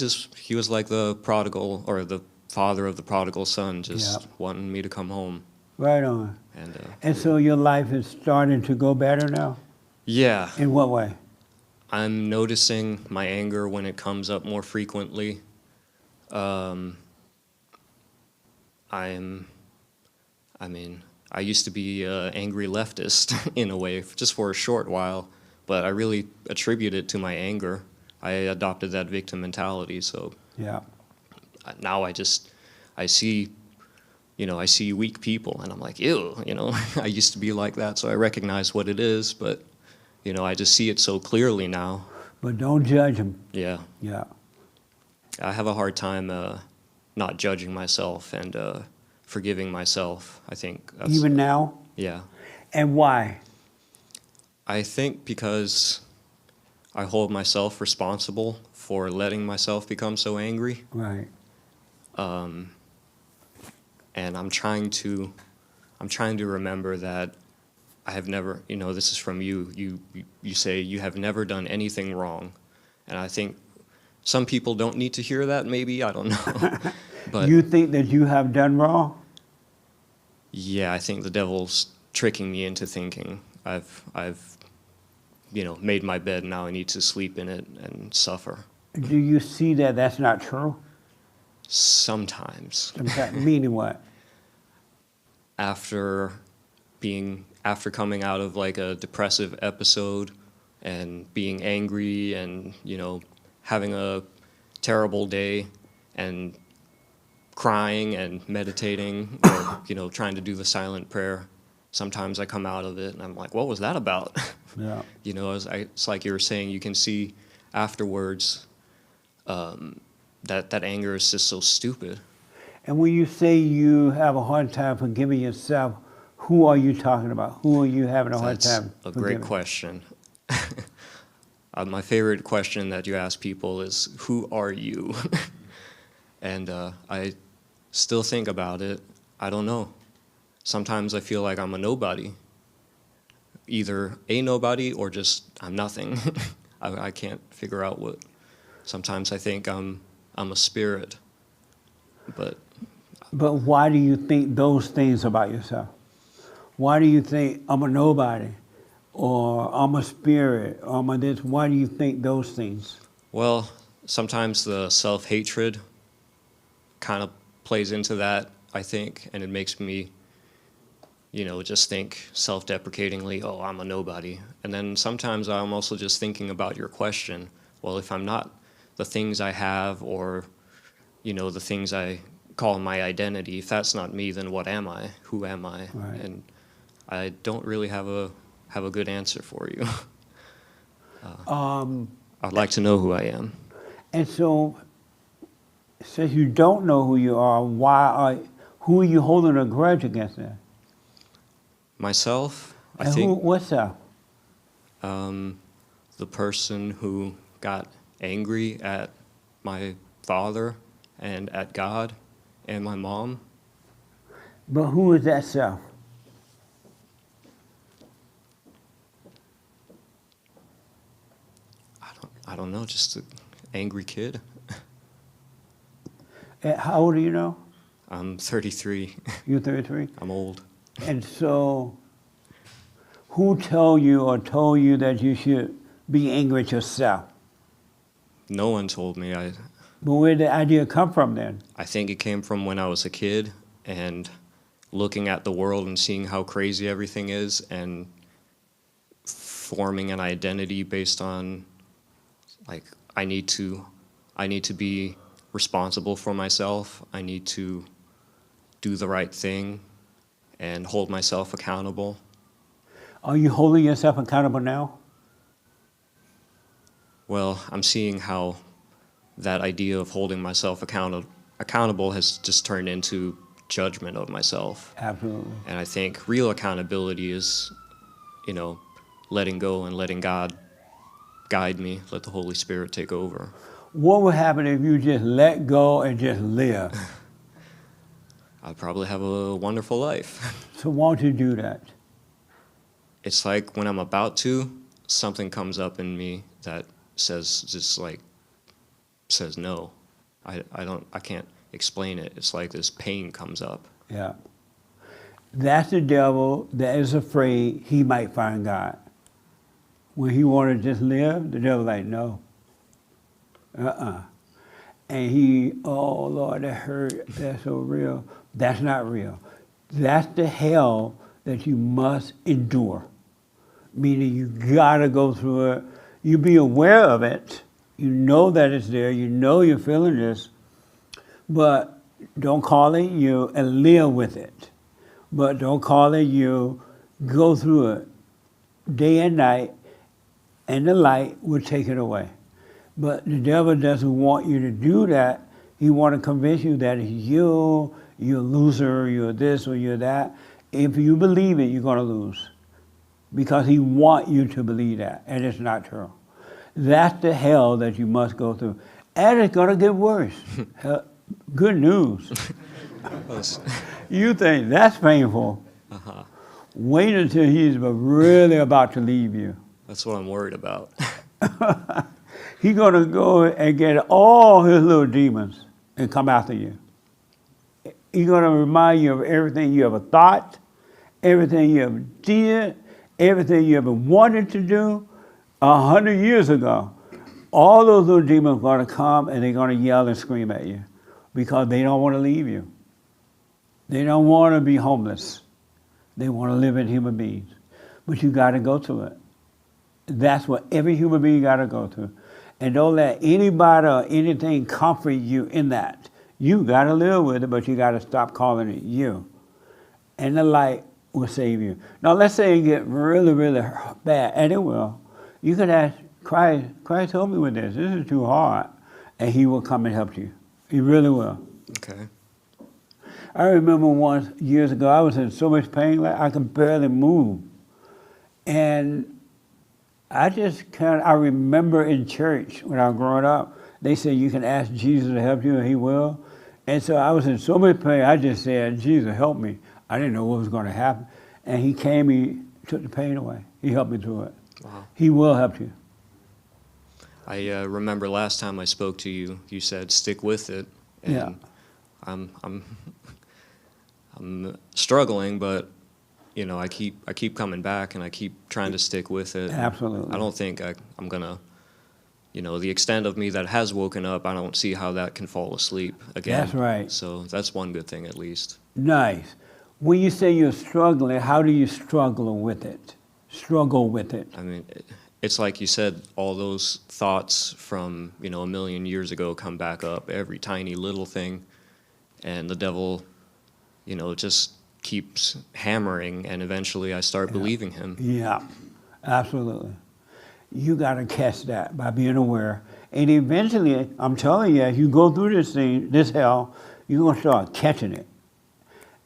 was like the prodigal, or the father of the prodigal son, just wanting me to come home. Right on. And so your life is starting to go better now? Yeah. In what way? I'm noticing my anger when it comes up more frequently. I mean, I used to be an angry leftist in a way, just for a short while, but I really attribute it to my anger. I adopted that victim mentality, so Yeah. now I see, I see weak people, and I'm like, ew, I used to be like that, so I recognize what it is, but, I just see it so clearly now. But don't judge them. Yeah. Yeah. I have a hard time not judging myself and forgiving myself. I think Even now? Yeah. And why? I think because I hold myself responsible for letting myself become so angry. Right. And I'm trying to remember that I have never, this is from you. You say you have never done anything wrong, and I think some people don't need to hear that. Maybe, I don't know. But You think that you have done wrong? yeah, I think the devil's tricking me into thinking I've made my bed, now I need to sleep in it and suffer. Do you see that that's not true? Sometimes. Meaning what? After coming out of like a depressive episode and being angry and, having a terrible day and crying and meditating or, trying to do the silent prayer, sometimes I come out of it and I'm like, what was that about? Yeah. It's like you were saying, you can see afterwards that anger is just so stupid. And when you say you have a hard time forgiving yourself, who are you talking about? Who are you having a hard time That's a forgiving? great question. My favorite question that you ask people is, who are you? And I still think about it. I don't know. Sometimes I feel like I'm a nobody. Either a nobody or just I'm nothing. I can't figure out what. Sometimes I think I'm a spirit. But why do you think those things about yourself? Why do you think I'm a nobody? Or I'm a spirit? Or I'm a this? Why do you think those things? Well, sometimes the self-hatred kind of plays into that, I think, and it makes me, just think self-deprecatingly, oh, I'm a nobody. And then sometimes I'm also just thinking about your question. Well, if I'm not the things I have or, the things I call my identity, if that's not me, then what am I? Who am I? Right. And I don't really have a good answer for you. I'd like to know who I am. And so, since you don't know who you are, who are you holding a grudge against then? Myself, I And think. what's that? The person who got angry at my father and at God and my mom. But who is that self? I don't know, just an angry kid. How old are you now? I'm 33. You're 33? I'm old. And so, who told you that you should be angry at yourself? No one told me. But where did the idea come from then? I think it came from when I was a kid and looking at the world and seeing how crazy everything is and forming an identity based on, like, I need to be responsible for myself. I need to do the right thing and hold myself accountable. Are you holding yourself accountable now? Well, I'm seeing how that idea of holding myself accountable has just turned into judgment of myself. Absolutely. And I think real accountability is, letting go and letting God guide me, let the Holy Spirit take over. What would happen if you just let go and just live? I'd probably have a wonderful life. So why don't you do that? It's like when I'm about to, something comes up in me that says no. I can't explain it. It's like this pain comes up. Yeah. That's the devil that is afraid he might find God. When he wanted to just live, the devil like, no. And he, oh Lord, that hurt, that's so real. That's not real. That's the hell that you must endure. Meaning you gotta go through it. You be aware of it. You know that it's there. You know you're feeling this. But don't call it you and live with it. But don't call it you. Go through it day and night, and the light will take it away. But the devil doesn't want you to do that. He wants to convince you that it's you're a loser, you're this or you're that. If you believe it, you're going to lose. Because he wants you to believe that, and it's not true. That's the hell that you must go through. And it's going to get worse. Good news. You think that's painful. Wait until he's really about to leave you. That's what I'm worried about. He's going to go and get all his little demons and come after you. He's going to remind you of everything you ever thought, everything you ever did, everything you ever wanted to do 100 years ago. All those little demons are going to come and they're going to yell and scream at you because they don't want to leave you. They don't want to be homeless. They want to live in human beings. But you got to go through it. That's what every human being got to go through. And don't let anybody or anything comfort you in that. You got to live with it, but you got to stop calling it you. And the light will save you. Now, let's say you get really, really bad, and it will. You can ask Christ, help me with this. This is too hard. And he will come and help you. He really will. Okay. I remember once, years ago, I was in so much pain, like I could barely move. And I remember in church when I was growing up, they said you can ask Jesus to help you and he will. And so I was in so much pain, I just said, Jesus, help me. I didn't know what was going to happen. And he came, he took the pain away. He helped me through it. Wow. He will help you. I remember last time I spoke to you, you said stick with it. And Yeah. I'm struggling, but you know, I keep coming back and I keep trying to stick with it. Absolutely. I don't think I'm gonna, you know, the extent of me that has woken up, I don't see how that can fall asleep again. That's right. So that's one good thing at least. Nice. When you say you're struggling, how do you struggle with it? Struggle with it. I mean, it's like you said, all those thoughts from, you know, a million years ago come back up, every tiny little thing, and the devil, you know, just keeps hammering, and eventually I start believing him. Yeah, absolutely. You got to catch that by being aware. And eventually, I'm telling you, as you go through this thing, this hell, you're going to start catching it.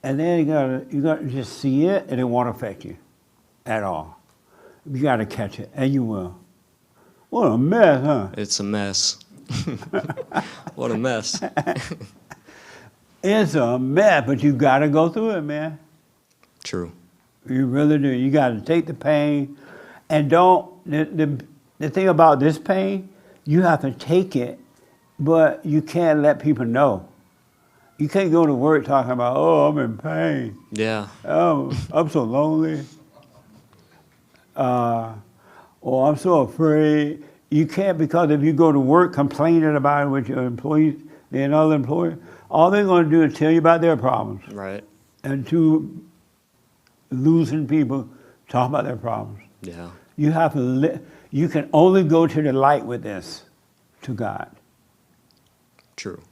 And then you got to just see it, and it won't affect you at all. You got to catch it, and you will. What a mess, huh? It's a mess. What a mess. It's a mess, but you got to go through it, man. True. You really do. You got to take the pain, and don't. The thing about this pain, you have to take it, but you can't let people know. You can't go to work talking about, oh, I'm in pain. Yeah. Oh, I'm so lonely. Or I'm so afraid. You can't, because if you go to work complaining about it with your employees, then other employers, all they're going to do is tell you about their problems. Right. And to losing people, talk about their problems. Yeah. You have to you can only go to the light with this, to God. True.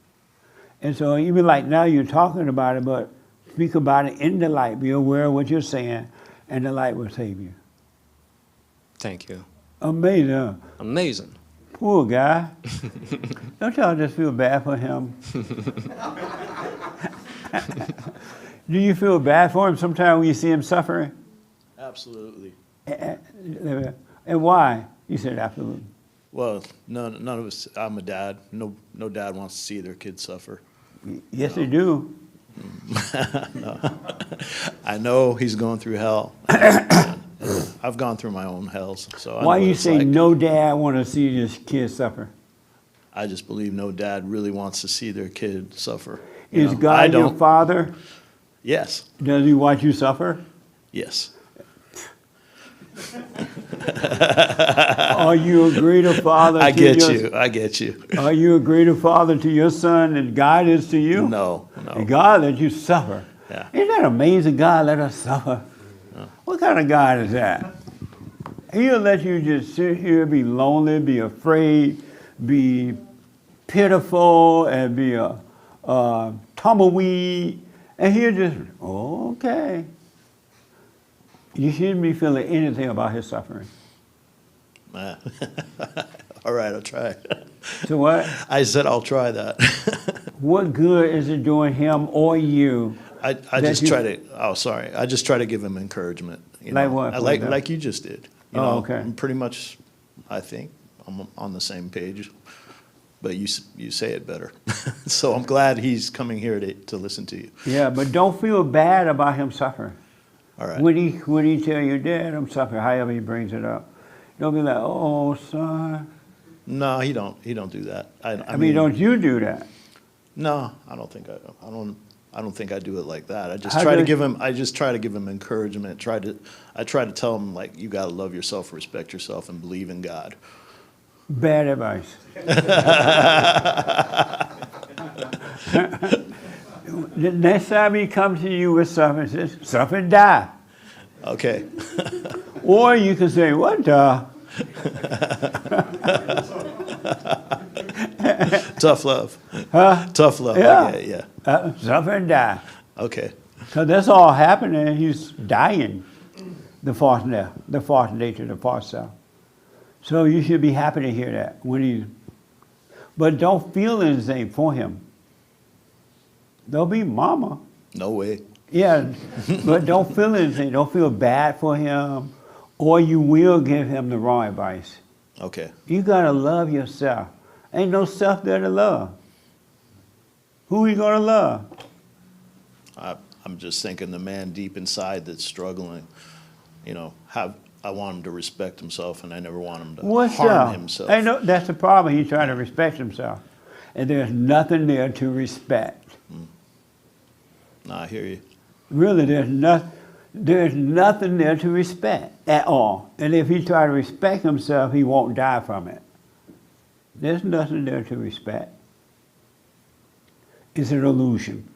And so even like now you're talking about it, but speak about it in the light. Be aware of what you're saying, and the light will save you. Thank you. Amazing, huh? Amazing. Poor guy. Don't y'all just feel bad for him? Do you feel bad for him sometimes when you see him suffering? Absolutely. And why? You said absolutely. Well, none of us. I'm a dad. No dad wants to see their kid suffer. Yes, they do. No. I know he's going through hell. I've gone through my own hells. So I Why know what you it's say like. no dad want to see his kid suffer? I just believe no dad really wants to see their kid suffer. Is I God your don't. father? Yes. Does he watch you suffer? Yes. Are you a greater father? I to get your, you. I get you. Are you a greater father to your son than God is to you? No, no. And God let you suffer. Yeah. Isn't that amazing? God let us suffer. What kind of God is that? He'll let you just sit here, be lonely, be afraid, be pitiful, and be a tumbleweed, and he'll just, oh, okay. You shouldn't be feeling anything about his suffering. All right, I'll try. So what? I said I'll try that. What good is it doing him or you? I just try to. Oh, sorry. I just try to give him encouragement. You Like know? what, for Like example? you just did. You Oh, know, okay. I'm pretty much. I think I'm on the same page, but you say it better. So I'm glad he's coming here to listen to you. Yeah, but don't feel bad about him suffering. All right. When he tell you, Dad, I'm suffering, however he brings it up, don't be like, oh, son. No, he don't do that. I mean, don't you do that? No, I don't think I don't think I do it like that. I just How try to does- give him. I just try to give him encouragement. I try to tell him like you got to love yourself, respect yourself, and believe in God. Bad advice. The next time he comes to you with something, says, suffer and die. Okay. Or you can say, what the? Tough love. Huh? Tough love. Yeah. I get it, yeah. Suffer and die. Okay. Because that's all happening. He's dying. The false nature, the false self. So you should be happy to hear that but don't feel anything for him. Don't be mama. No way. Yeah, but don't feel anything. Don't feel bad for him, or you will give him the wrong advice. Okay. You gotta love yourself. Ain't no self there to love. Who are you gonna love? I'm just thinking the man deep inside that's struggling. You know, I want him to respect himself, and I never want him to harm himself. Ain't no, that's the problem. He's trying to respect himself, and there's nothing there to respect. No, I hear you. Really, there's nothing there to respect at all. And if he try to respect himself, he won't die from it. There's nothing there to respect. It's an illusion.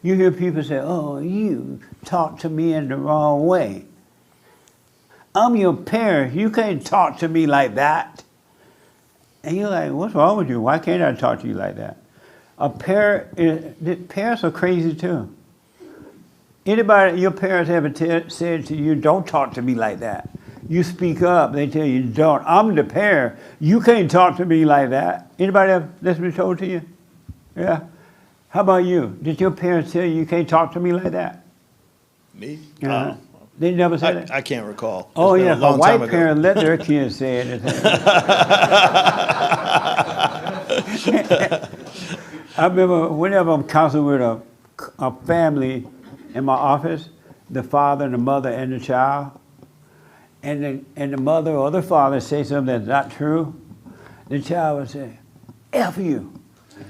You hear people say, oh, you talk to me in the wrong way. I'm your parent. You can't talk to me like that. And you're like, what's wrong with you? Why can't I talk to you like that? Parents are crazy too. Anybody, your parents ever said to you, don't talk to me like that. You speak up, they tell you, don't. I'm the parent. You can't talk to me like that. Anybody ever that's been told to you? Yeah. How about you? Did your parents tell you can't talk to me like that? Me? They never said it? I can't recall. Oh, It's been yeah, a long but white time ago. parents let their kids say anything. I remember whenever I'm counseling with a family in my office, the father and the mother and the child, and the mother or the father say something that's not true, the child would say, F you.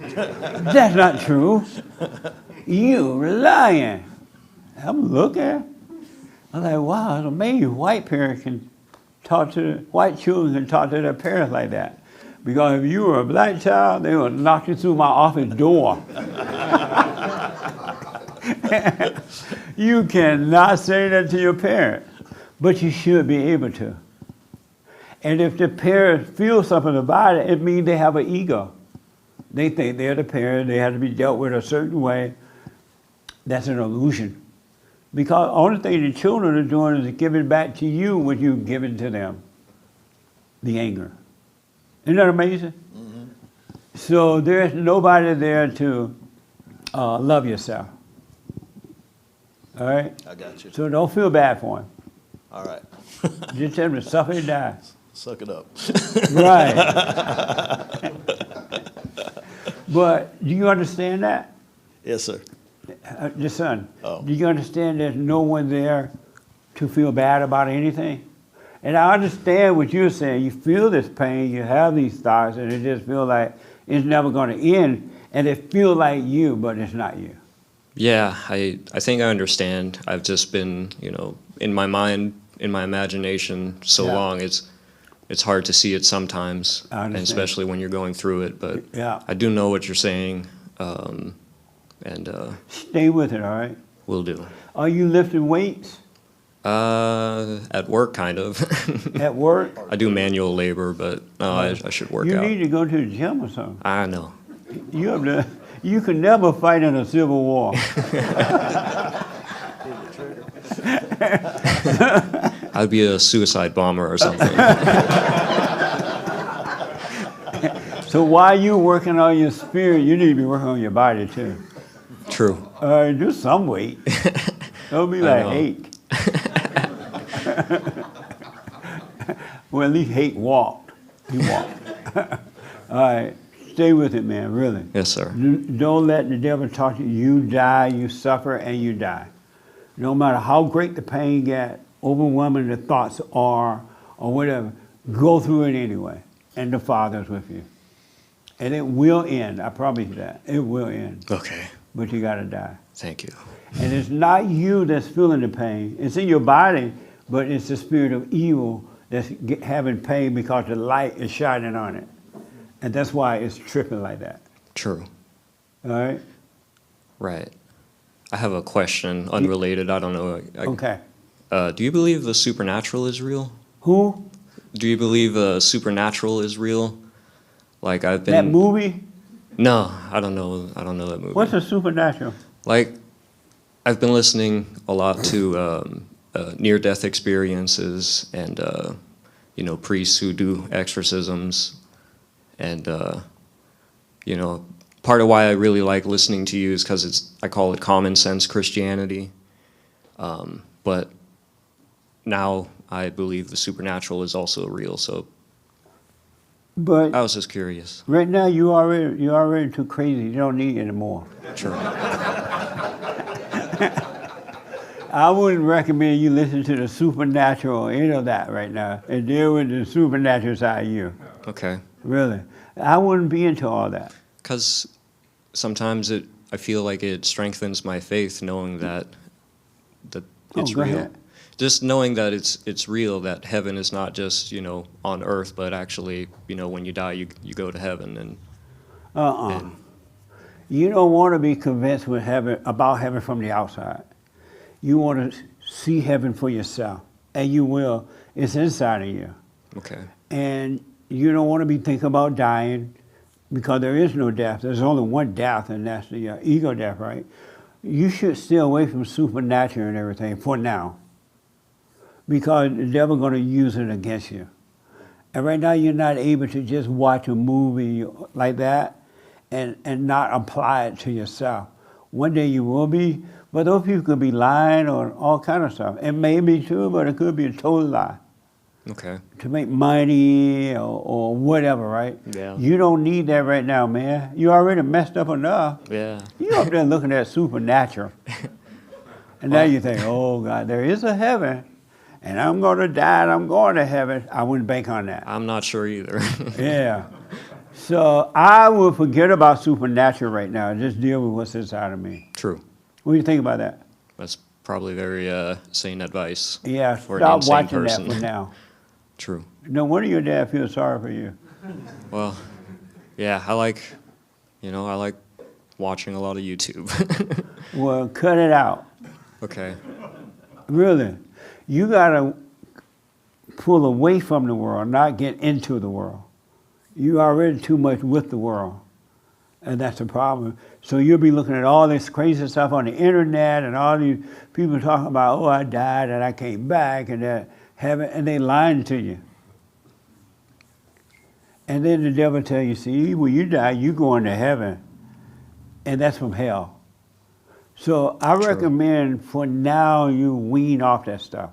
That's not true. You lying. I'm looking. I'm like, wow, it's amazing. White parents can white children can talk to their parents like that. Because if you were a black child, they would knock you through my office door. You cannot say that to your parent, but you should be able to. And if the parents feel something about it, it means they have an ego. They think they're the parent, they have to be dealt with a certain way. That's an illusion. Because the only thing the children are doing is giving back to you what you've given to them. The anger. Isn't that amazing? Mm-hmm. So there's nobody there to love yourself. All right? I got you. So don't feel bad for him. All right. Just tell him to suffer and die. Suck it up. Right. But do you understand that? Yes, sir. The son, Oh. do you understand there's no one there to feel bad about anything? And I understand what you're saying. You feel this pain, you have these thoughts, and it just feels like it's never going to end, and it feels like you, but it's not you. Yeah, I think I understand. I've just been, in my mind, in my imagination so Yeah. long, it's hard to see it sometimes, I and understand. especially when you're going through it. But Yeah. I do know what you're saying, and Stay with it, all right? will do. Are you lifting weights At work, kind of. at work? I do manual labor, but no, I should work You out. need to go to the gym or something. I know. You could never fight in a civil war. I'd be a suicide bomber or something. So while you working on your spirit, you need to be working on your body too. True. Do some weight. Don't be I like know. 8. Well, at least 8 walked. He walked. All right. Stay with it, man, really. Yes, sir. Don't let the devil talk to you. You die, you suffer, and you die. No matter how great the pain get, overwhelming the thoughts are, or whatever, go through it anyway. And the Father's with you. And it will end. I promise you that. It will end. Okay. But you got to die. Thank you. And it's not you that's feeling the pain. It's in your body, but it's the spirit of evil that's having pain because the light is shining on it. And that's why it's tripping like that. True. All right? Right. I have a question, unrelated. I don't know. Okay. Do you believe the supernatural is real? Who? Do you believe supernatural is real? Like I've been. That movie? No, I don't know. I don't know that movie. What's a supernatural? Like, I've been listening a lot to near-death experiences and priests who do exorcisms, and part of why I really like listening to you is because I call it common sense Christianity, but now I believe the supernatural is also real. So, But I was just curious. right now you're already too crazy. You don't need it anymore. Sure. I wouldn't recommend you listen to the supernatural or any of that right now and deal with the supernatural side of you. Okay. Really. I wouldn't be into all that. Because sometimes I feel like it strengthens my faith knowing that it's go real. ahead. Just knowing that it's real, that heaven is not just, on earth, but actually, when you die, you go to heaven. And You don't want to be convinced with about heaven from the outside. You want to see heaven for yourself, and you will. It's inside of you. okay. And you don't want to be thinking about dying because there is no death. There's only one death, and that's the ego death, right? You should stay away from supernatural and everything for now because the devil's going to use it against you. And right now you're not able to just watch a movie like that and not apply it to yourself. One day you will be, but those people could be lying or all kind of stuff. It may be true, but it could be a total lie. Okay. To make money or whatever, right? Yeah. You don't need that right now, man. You already messed up enough. Yeah. You up there looking at supernatural. And now you think, oh God, there is a heaven, and I'm going to die and I'm going to heaven. I wouldn't bank on that. I'm not sure either. Yeah. So I would forget about supernatural right now and just deal with what's inside of me. True. What do you think about that? That's probably very sane advice. Yeah, for an stop insane watching person. that for now. True. No wonder your dad feels sorry for you. Well, yeah, I like watching a lot of YouTube. Well, cut it out. Okay. Really. You got to pull away from the world, not get into the world. You already too much with the world. And that's the problem. So you'll be looking at all this crazy stuff on the internet and all these people talking about, oh, I died and I came back and that heaven, and they lying to you. And then the devil tell you, see, when you die, you going to heaven. And that's from hell. So I recommend for now you wean off that stuff.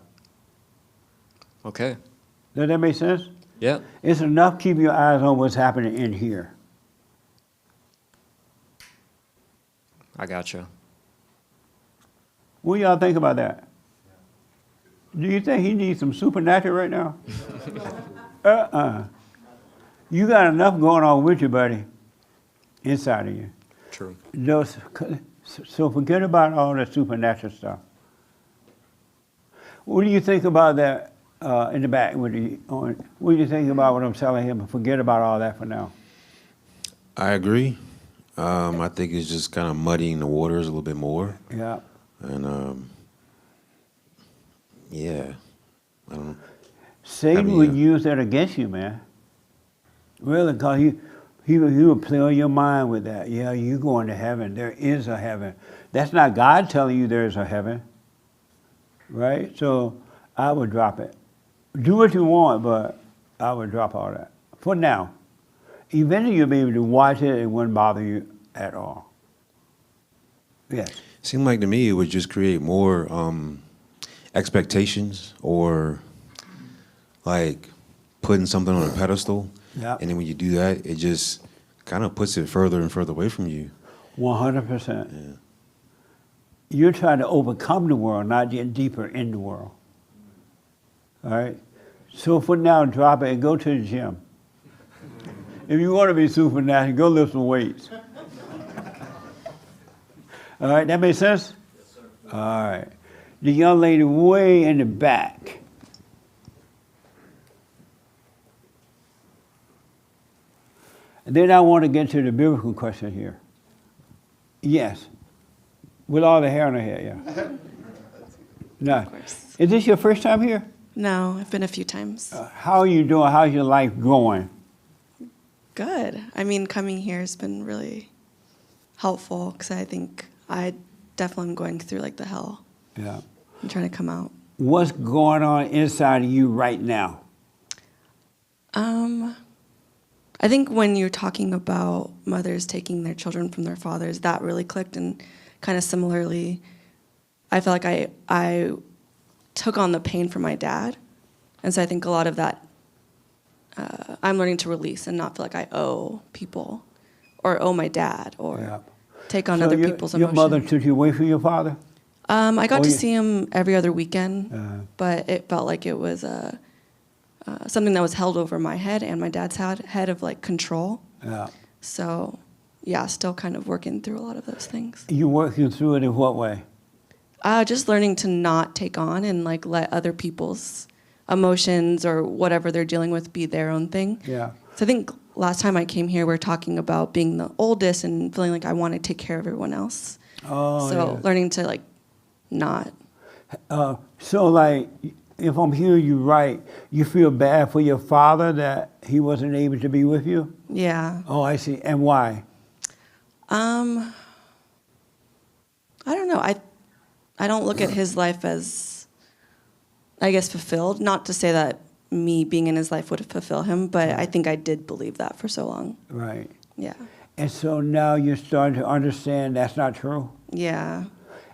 Okay. Does that make sense? Yeah. It's enough keep your eyes on what's happening in here. I gotcha. What do y'all think about that? Do you think he needs some supernatural right now? You got enough going on with you, buddy, inside of you. True. So forget about all the supernatural stuff. What do you think about that in the back? What do you think about what I'm telling him? Forget about all that for now. I agree. I think it's just kind of muddying the waters a little bit more. Yeah. And yeah, I don't know. Satan would use that against you, man. Really, because he would play on your mind with that. Yeah, you going to heaven. There is a heaven. That's not God telling you there's a heaven, right? So I would drop it. Do what you want, but I would drop all that for now. Eventually, you'll be able to watch it and it wouldn't bother you at all. Yes. Seemed like to me it would just create more expectations or like putting something on a pedestal. Yeah. And then when you do that, it just kind of puts it further and further away from you. 100%. Yeah. You're trying to overcome the world, not get deeper in the world. All right? So for now, drop it and go to the gym. If you want to be supernatural, go lift some weights. All right, that makes sense? Yes, sir. All right. The young lady way in the back. And then I want to get to the biblical question here. Yes. With all the hair on her head, yeah. No. Of course. Is this your first time here? No, I've been a few times. How are you doing? How's your life going? Good. I mean, coming here has been really helpful because I think I definitely am going through like the hell. Yeah. I'm trying to come out. What's going on inside of you right now? I think when you're talking about mothers taking their children from their fathers, that really clicked. And kind of similarly, I feel like I took on the pain from my dad. And so I think a lot of that I'm learning to release and not feel like I owe people or owe my dad or take on other people's emotions. Your mother took you away from your father? I got to see him every other weekend, but it felt like it was something that was held over my head and my dad's head of like control. Yeah. So, yeah, still kind of working through a lot of those things. You working through it in what way? Just learning to not take on and like let other people's emotions or whatever they're dealing with be their own thing. Yeah. So I think last time I came here, we were talking about being the oldest and feeling like I want to take care of everyone else. Oh, so learning to like not. So like, if I'm hearing you right, you feel bad for your father that he wasn't able to be with you? Yeah. Oh, I see. And why? I don't know. I don't look at his life as, I guess, fulfilled. Not to say that me being in his life would fulfill him, but I think I did believe that for so long. Right. Yeah. And so now you're starting to understand that's not true? Yeah.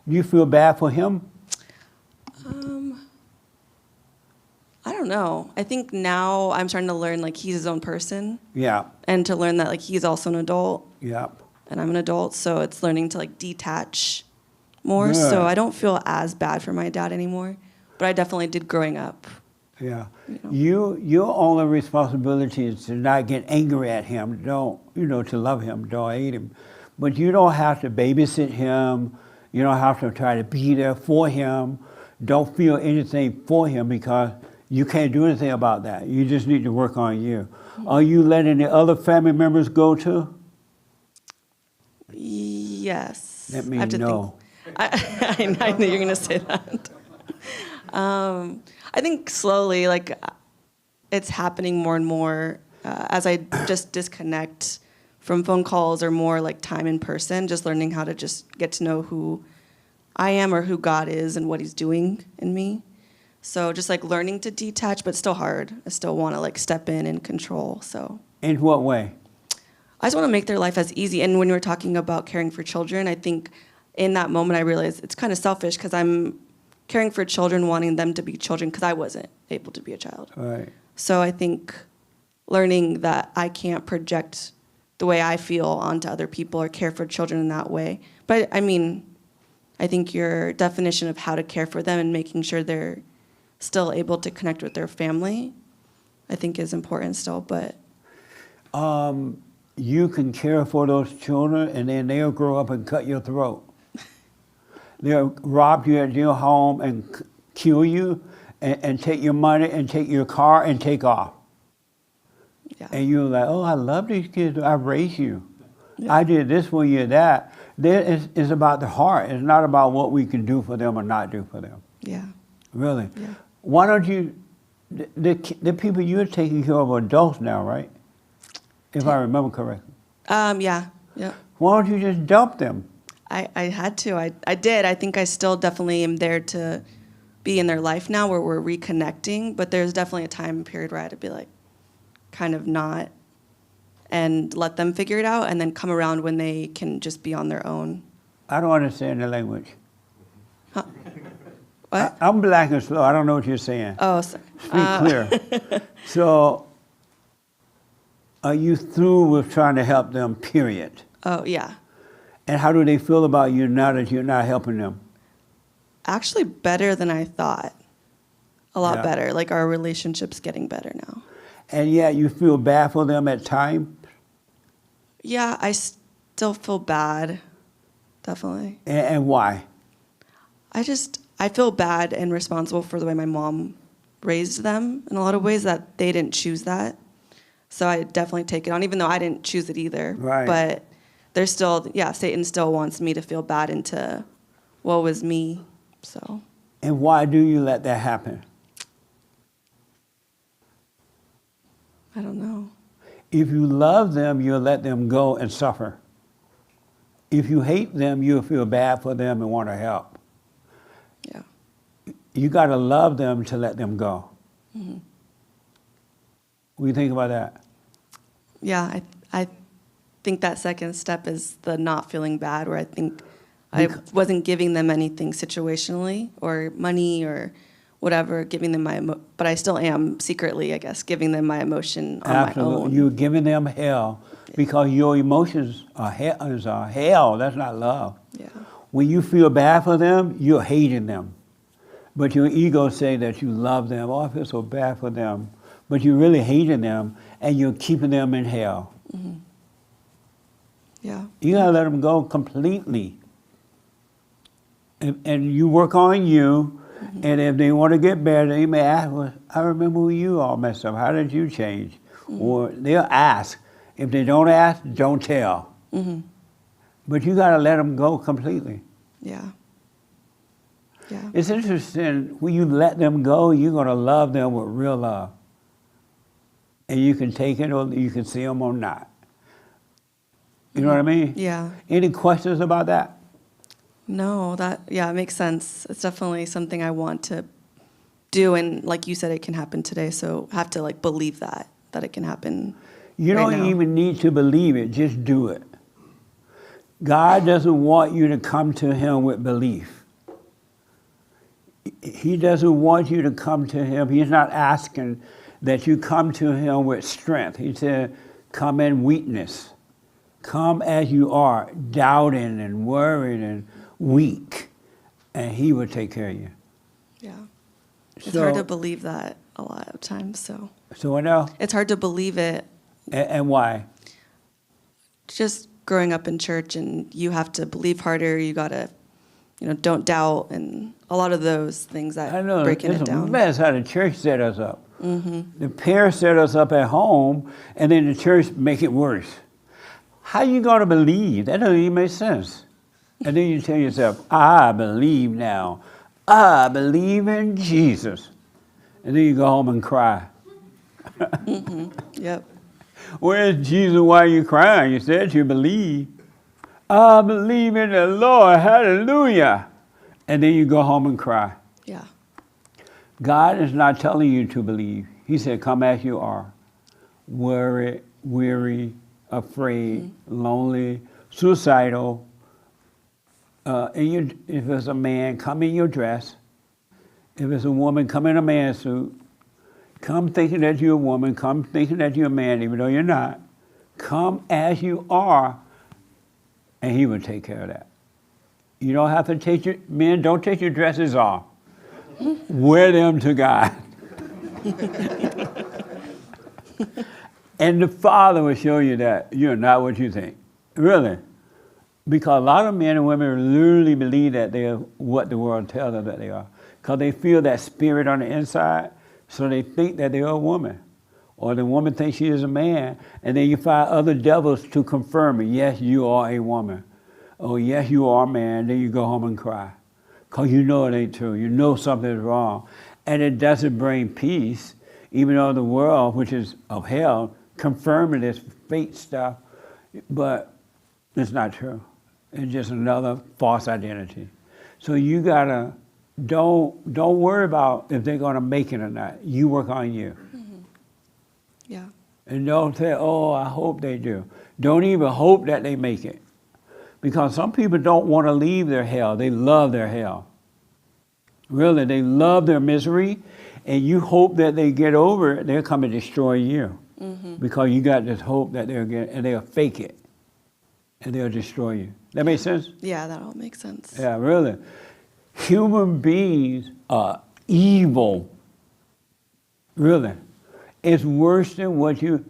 Do you feel bad for him? I don't know. I think now I'm starting to learn like he's his own person. Yeah. And to learn that like he's also an adult. Yeah. And I'm an adult, so it's learning to like detach more. Good. So I don't feel as bad for my dad anymore, but I definitely did growing up. Yeah. Your only responsibility is to not get angry at him. Don't, to love him, don't hate him. But you don't have to babysit him. You don't have to try to be there for him. Don't feel anything for him because you can't do anything about that. You just need to work on you. Are you letting the other family members go too? Yes. Let me I have to know. think. I knew you were going to say that. I think slowly, like, it's happening more and more as I just disconnect from phone calls or more like time in person, just learning how to just get to know who I am or who God is and what he's doing in me. So just like learning to detach, but still hard. I still want to like step in and control. So. In what way? I just want to make their life as easy. And when we were talking about caring for children, I think in that moment I realized it's kind of selfish because I'm caring for children, wanting them to be children because I wasn't able to be a child. Right. So I think learning that I can't project the way I feel onto other people or care for children in that way. But I mean, I think your definition of how to care for them and making sure they're still able to connect with their family, I think is important still, but. You can care for those children and then they'll grow up and cut your throat. They'll rob you at your home and kill you and take your money and take your car and take off. Yeah. And you're like, oh, I love these kids. I raised you. I did this for you, that. It's about the heart. It's not about what we can do for them or not do for them. Yeah. Really. Yeah. Why don't you, the people you're taking care of are adults now, right? If I remember correctly. Yeah. Yeah. Why don't you just dump them? I had to. I did. I think I still definitely am there to be in their life now where we're reconnecting, but there's definitely a time period where I had to be like, kind of not, and let them figure it out, and then come around when they can just be on their own. I don't understand the language. Huh? What? I'm black and slow. I don't know what you're saying. Oh, sorry. Speak clear. So, are you through with trying to help them, period? Oh, yeah. And how do they feel about you now that you're not helping them? Actually, better than I thought. A lot Yeah. better. Like, our relationship's getting better now. And yet you feel bad for them at times? Yeah, I still feel bad. Definitely. And why? I feel bad and responsible for the way my mom raised them in a lot of ways, that they didn't choose that. So I definitely take it on, even though I didn't choose it either. Right. But there's still, Satan still wants me to feel bad into what was me. So. And why do you let that happen? I don't know. If you love them, you'll let them go and suffer. If you hate them, you'll feel bad for them and want to help. Yeah. You got to love them to let them go. Mm-hmm. What do you think about that? Yeah, I think that second step is the not feeling bad, where I think I wasn't giving them anything situationally or money or whatever, giving them but I still am secretly, I guess, giving them my emotion on Absolutely. my own. You're giving them hell because your emotions are hell. That's not love. Yeah. When you feel bad for them, you're hating them. But your ego say that you love them. Oh, I feel so bad for them. But you're really hating them and you're keeping them in hell. Mm-hmm. Yeah. You gotta let them go completely. And you work on you, and if they want to get better, they may ask, well, I remember when you all messed up. How did you change? Or they'll ask. If they don't ask, don't tell. Mm-hmm. But you got to let them go completely. Yeah. Yeah. It's interesting, when you let them go, you're going to love them with real love. And you can take it or you can see them or not. You know what I mean? Yeah. Any questions about that? No, it makes sense. It's definitely something I want to do, and like you said, it can happen today, so I have to like believe that it can happen. You right don't now. even need to believe it, just do it. God doesn't want you to come to him with belief. He doesn't want you to come to him. He's not asking that you come to him with strength. He said, come in weakness. Come as you are, doubting and worried and weak, and he will take care of you. Yeah. It's hard to believe that a lot of times, so. So what else? It's hard to believe it. And why? Just growing up in church, and you have to believe harder, you gotta, don't doubt, and a lot of those things that I know, breaking it's it down. a mess how the church set us up. Mm-hmm. The parents set us up at home, and then the church make it worse. How you gonna believe? That doesn't even make sense. And then you tell yourself, I believe now. I believe in Jesus. And then you go home and cry. Mm-hmm. Yep. Where's Jesus? Why are you crying? You said you believe. I believe in the Lord. Hallelujah. And then you go home and cry. Yeah. God is not telling you to believe. He said, come as you are. Worried, weary, afraid, lonely, suicidal. If it's a man, come in your dress. If it's a woman, come in a man suit. Come thinking that you're a woman. Come thinking that you're a man, even though you're not. Come as you are, and he will take care of that. You don't have to take men, don't take your dresses off. Wear them to God. And the Father will show you that you're not what you think. Really. Because a lot of men and women literally believe that they are what the world tells them that they are. because they feel that spirit on the inside, so they think that they're a woman. Or the woman thinks she is a man, and then you find other devils to confirm it. Yes, you are a woman. Oh, yes, you are a man. Then you go home and cry, because you know it ain't true. You know something is wrong. And it doesn't bring peace, even though the world, which is of hell, confirming this fake stuff, but it's not true. It's just another false identity. So you gotta, don't worry about if they're gonna make it or not. You work on you. Yeah. And don't say, oh, I hope they do. Don't even hope that they make it. Because some people don't want to leave their hell. They love their hell. Really, they love their misery, and you hope that they get over it, they'll come and destroy you. Because you got this hope that they'll fake it, and they'll destroy you. That make sense? Yeah, that all makes sense. Yeah, really. Human beings are evil. Really. It's worse than what you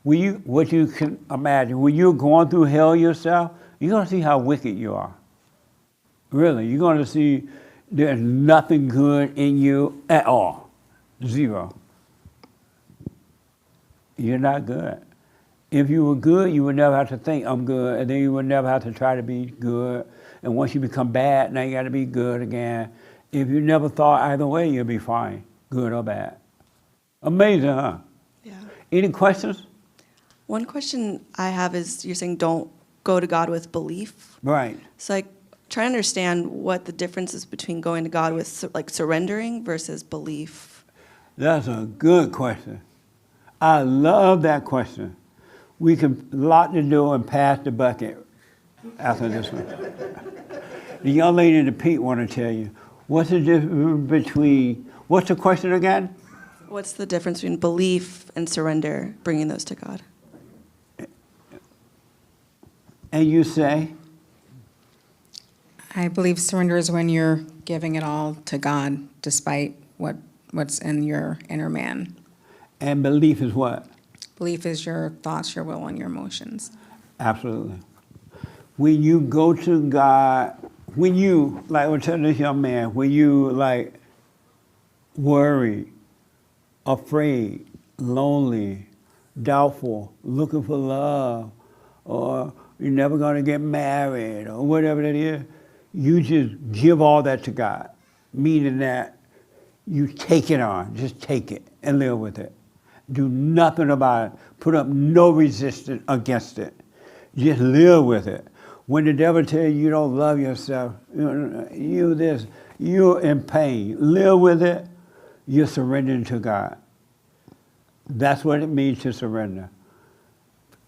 can imagine. When you're going through hell yourself, you're going to see how wicked you are. Really, you're going to see there's nothing good in you at all. Zero. You're not good. If you were good, you would never have to think, I'm good, and then you would never have to try to be good. And once you become bad, now you got to be good again. If you never thought either way, you'll be fine, good or bad. Amazing, huh? Yeah. Any questions? One question I have is, you're saying don't go to God with belief. Right. So I try to understand what the difference is between going to God with like surrendering versus belief. That's a good question. I love that question. We can lock the door and pass the bucket after this one. The young lady in the pink want to tell you, what's the difference between, what's the question again? What's the difference between belief and surrender, bringing those to God? And you say? I believe surrender is when you're giving it all to God despite what's in your inner man. And belief is what? Belief is your thoughts, your will, and your emotions. Absolutely. When you go to God, when you, like I was telling this young man, when you like worry, afraid, lonely, doubtful, looking for love, or you're never going to get married, or whatever that is, you just give all that to God, meaning that you take it on, just take it and live with it. Do nothing about it. Put up no resistance against it. Just live with it. When the devil tells you you don't love yourself, you're in pain. Live with it. You're surrendering to God. That's what it means to surrender.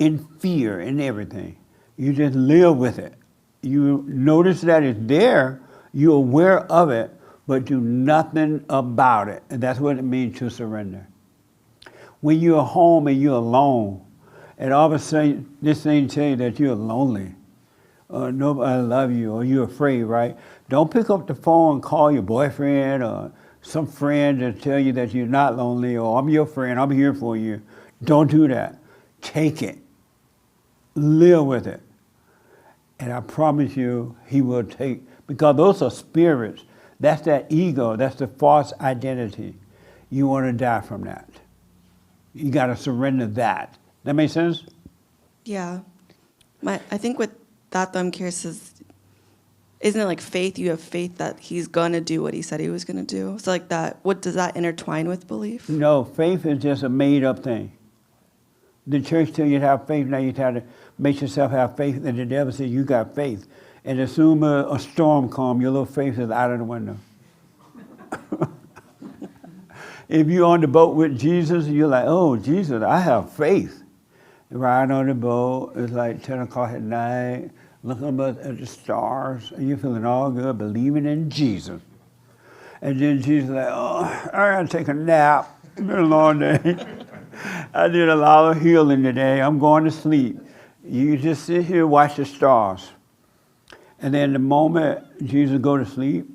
In fear and everything. You just live with it. You notice that it's there. You're aware of it, but do nothing about it. And that's what it means to surrender. When you're home and you're alone, and all of a sudden this thing tell you that you're lonely, or nobody love you, or you're afraid, right? Don't pick up the phone and call your boyfriend or some friend to tell you that you're not lonely, or I'm your friend, I'm here for you. Don't do that. Take it. Live with it. And I promise you, he will take, because those are spirits. That's that ego, that's the false identity. You want to die from that. You got to surrender that. That make sense? Yeah. I think with that, though, I'm curious, isn't it like faith? You have faith that he's going to do what he said he was going to do. So like that, what does that intertwine with belief? No, faith is just a made-up thing. The church tells you to have faith, now you try to make yourself have faith, and the devil says you got faith. And as soon as a storm comes, your little faith is out of the window. If you're on the boat with Jesus, you're like, oh, Jesus, I have faith. Ride on the boat, it's like 10 o'clock at night, looking up at the stars, and you're feeling all good, believing in Jesus. And then Jesus is like, oh, I gotta take a nap. It's been a long day. I did a lot of healing today. I'm going to sleep. You just sit here, watch the stars. And then the moment Jesus go to sleep,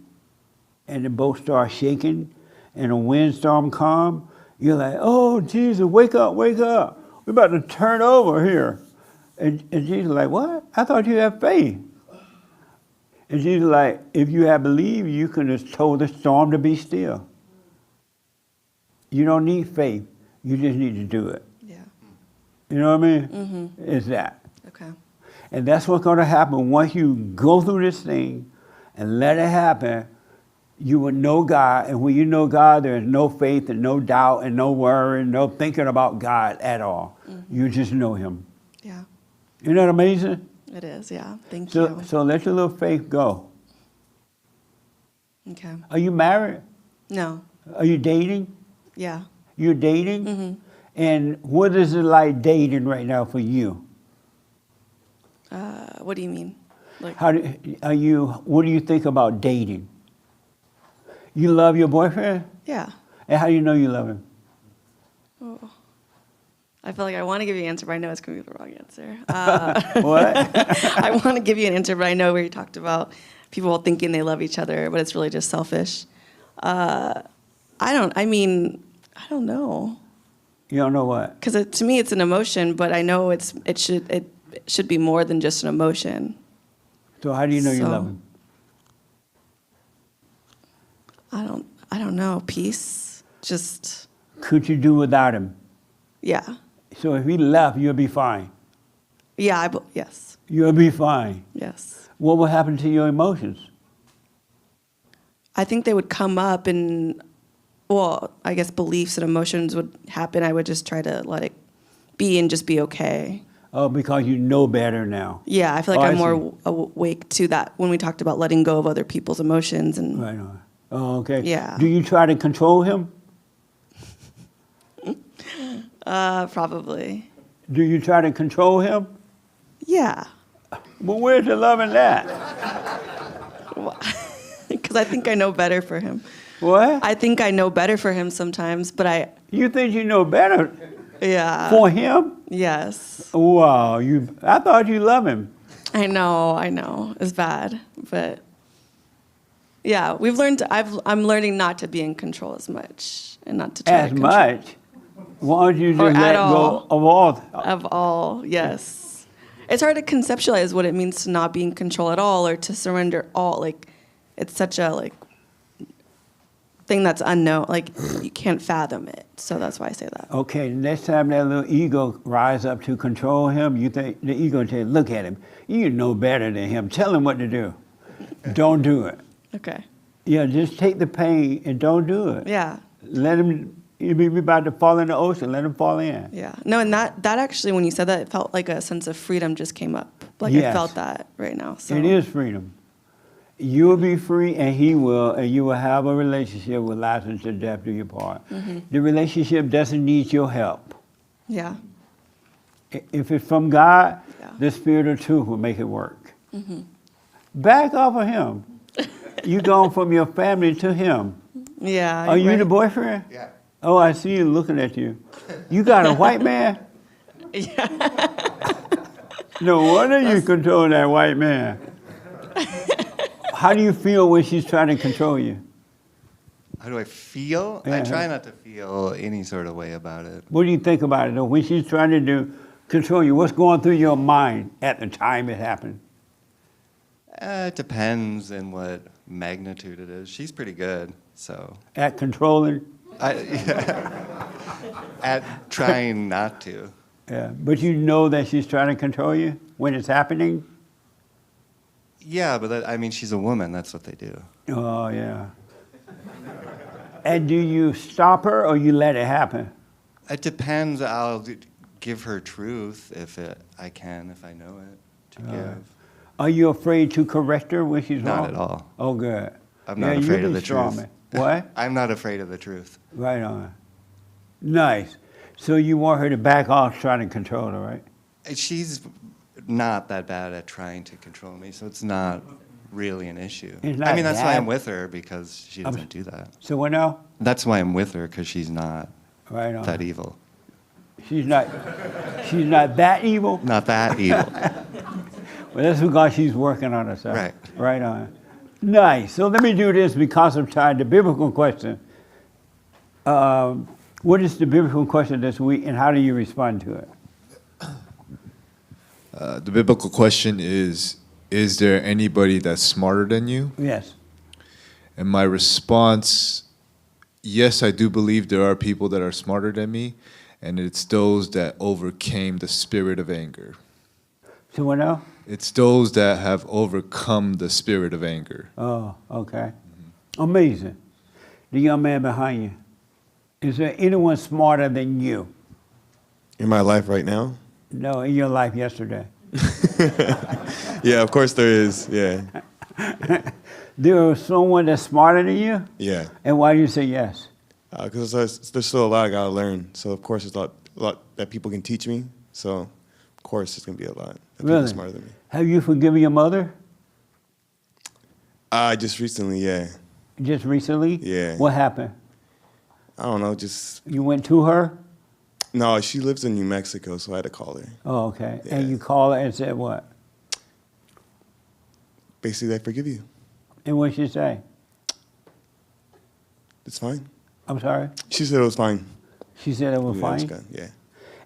and the boat starts shaking, and a windstorm comes, you're like, oh, Jesus, wake up, wake up. We're about to turn over here. And Jesus is like, what? I thought you had faith. It's just like, if you had believed, you could have told the storm to be still. You don't need faith. You just need to do it. Yeah. You know what I mean? Mhm. It's that. Okay. And that's what's going to happen once you go through this thing and let it happen. You will know God, and when you know God, there is no faith and no doubt and no worry, no thinking about God at all. You just know Him. Yeah. Isn't that amazing? It is, yeah. Thank So, you. so let your little faith go. Okay. Are you married? No. Are you dating? Yeah. You're dating? Mhm. And what is it like dating right now for you? What do you mean? Like, What do you think about dating? You love your boyfriend? yeah. And how do you know you love him? Oh. I feel like I want to give you an answer, but I know it's going to be the wrong answer. What? I want to give you an answer, but I know where you talked about people thinking they love each other, but it's really just selfish. I don't know. You don't know what? Because to me, it's an emotion, but I know it should be more than just an emotion. So how do you know you So- love him? I don't know. Peace. Just, Could you do without him? yeah. So if he left, you'll be fine. Yeah, yes. You'll be fine. Yes. What will happen to your emotions? I think they would come up and, well, I guess beliefs and emotions would happen. I would just try to let it be and just be okay. Oh, because you know better now. Yeah, I feel like Oh, I'm I more awake to that when we talked about letting go of other people's emotions and Right on. Oh, okay. Yeah. Do you try to control him? probably. Do you try to control him? Yeah. Well, where's the love in that? Because I think I know better for him. What? I think I know better for him sometimes, but You think you know better yeah. for him? Yes. Wow, I thought you love him. I know. It's bad, but yeah, I'm learning not to be in control as much and not to try As to control. much? Why don't you Or just at let all. go of all? Of all, yes. It's hard to conceptualize what it means to not be in control at all or to surrender all. Like, it's such a thing that's unknown. Like, you can't fathom it. So that's why I say that. Okay, the next time that little ego rise up to control him, you think the ego will tell you, look at him. You know better than him. Tell him what to do. Don't do it. Okay. Yeah, just take the pain and don't do it. Yeah. Let him, if he's about to fall in the ocean, let him fall in. Yeah. No, and that actually, when you said that, it felt like a sense of freedom just came up. Like, Yes. I felt that right now. So. It is freedom. You will be free and he will, and you will have a relationship with last until death do you part. Mhm. The relationship doesn't need your help. Yeah. If it's from God, the Spirit of truth will make it work. Mm-hmm. Back off of him. You gone from your family to him. Yeah. Are you right. the boyfriend? Yeah. Oh, I see you looking at you. You got a white man? Yeah. No wonder you control that white man. How do you feel when she's trying to control you? How do I feel? I Yeah. try not to feel any sort of way about it. What do you think about it though? When she's trying to control you, what's going through your mind at the time it happened? It depends in what magnitude it is. She's pretty good, so. At controlling? At trying not to. Yeah, but you know that she's trying to control you when it's happening? Yeah, but I mean, she's a woman. That's what they do. Oh, yeah. And do you stop her or you let it happen? It depends. I'll give her truth if I can, if I know it, to give. Are you afraid to correct her when she's Not wrong? at all. Oh, good. I'm not Yeah, you afraid of be the strong, truth. man. What? I'm not afraid of the truth. Right on. Nice. So you want her to back off trying to control her, right? She's not that bad at trying to control me, so it's not really an issue. It's not I mean, that's why that- I'm with her, because she doesn't do that. So what now? That's why I'm with her, because she's not Right on. that evil. She's not that evil? Not that evil. Well, that's because she's working on herself. Right. Right on. Nice. So let me do this because of time. The biblical question. What is the biblical question this week, and how do you respond to it? The biblical question is is there anybody that's smarter than you? Yes. And my response, yes, I do believe there are people that are smarter than me, and it's those that overcame the spirit of anger. So what now? It's those that have overcome the spirit of anger. Oh, okay. Amazing. The young man behind you. Is there anyone smarter than you? In my life right now? No, in your life yesterday. Yeah, of course there is. Yeah. There is someone that's smarter than you? Yeah. And why do you say yes? Because there's still a lot I gotta learn. So of course there's a lot that people can teach me. So of course it's gonna be a lot that people are smarter than me. Have you forgiven your mother? Just recently, yeah. Just recently? Yeah. What happened? I don't know, just. You went to her? No, she lives in New Mexico, so I had to call her. Oh, okay. And you called her and said what? Basically, I forgive you. And what did she say? It's fine. I'm sorry? She said it was fine. She said it was Yeah, it's fine? good, yeah.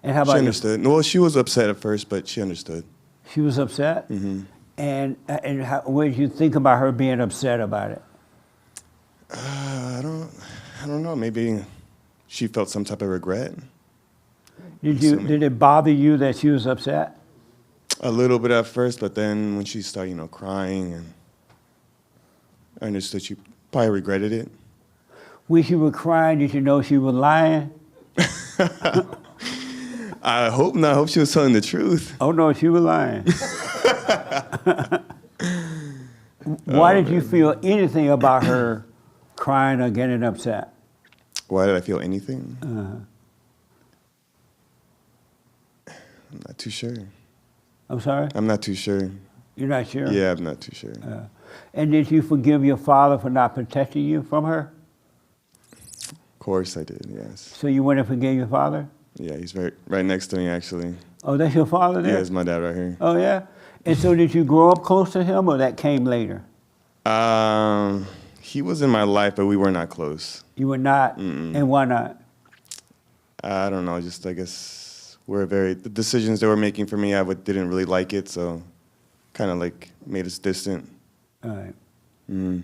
And how about She you? understood. Well, she was upset at first, but she understood. She was upset? Mm-hmm. And what did you think about her being upset about it? I don't know. Maybe she felt some type of regret. Did it bother you that she was upset? A little bit at first, but then when she started, crying, and I understood she probably regretted it. When she was crying, did you know she was lying? I hope not. I hope she was telling the truth. Oh no, she was lying. Why did you feel anything about her crying or getting upset? Why did I feel anything? I'm not too sure. I'm sorry? I'm not too sure. You're not sure? Yeah, I'm not too sure. And did you forgive your father for not protecting you from her? Of course I did, yes. So you went and forgave your father? Yeah, he's right next to me, actually. Oh, that's your father there? Yeah, it's my dad right here. Oh, yeah? And so did you grow up close to him, or that came later? He was in my life, but we were not close. You were not? Mm-mm. And why not? I don't know, just I guess the decisions they were making for me, didn't really like it, so kind of made us distant. All right. Mm.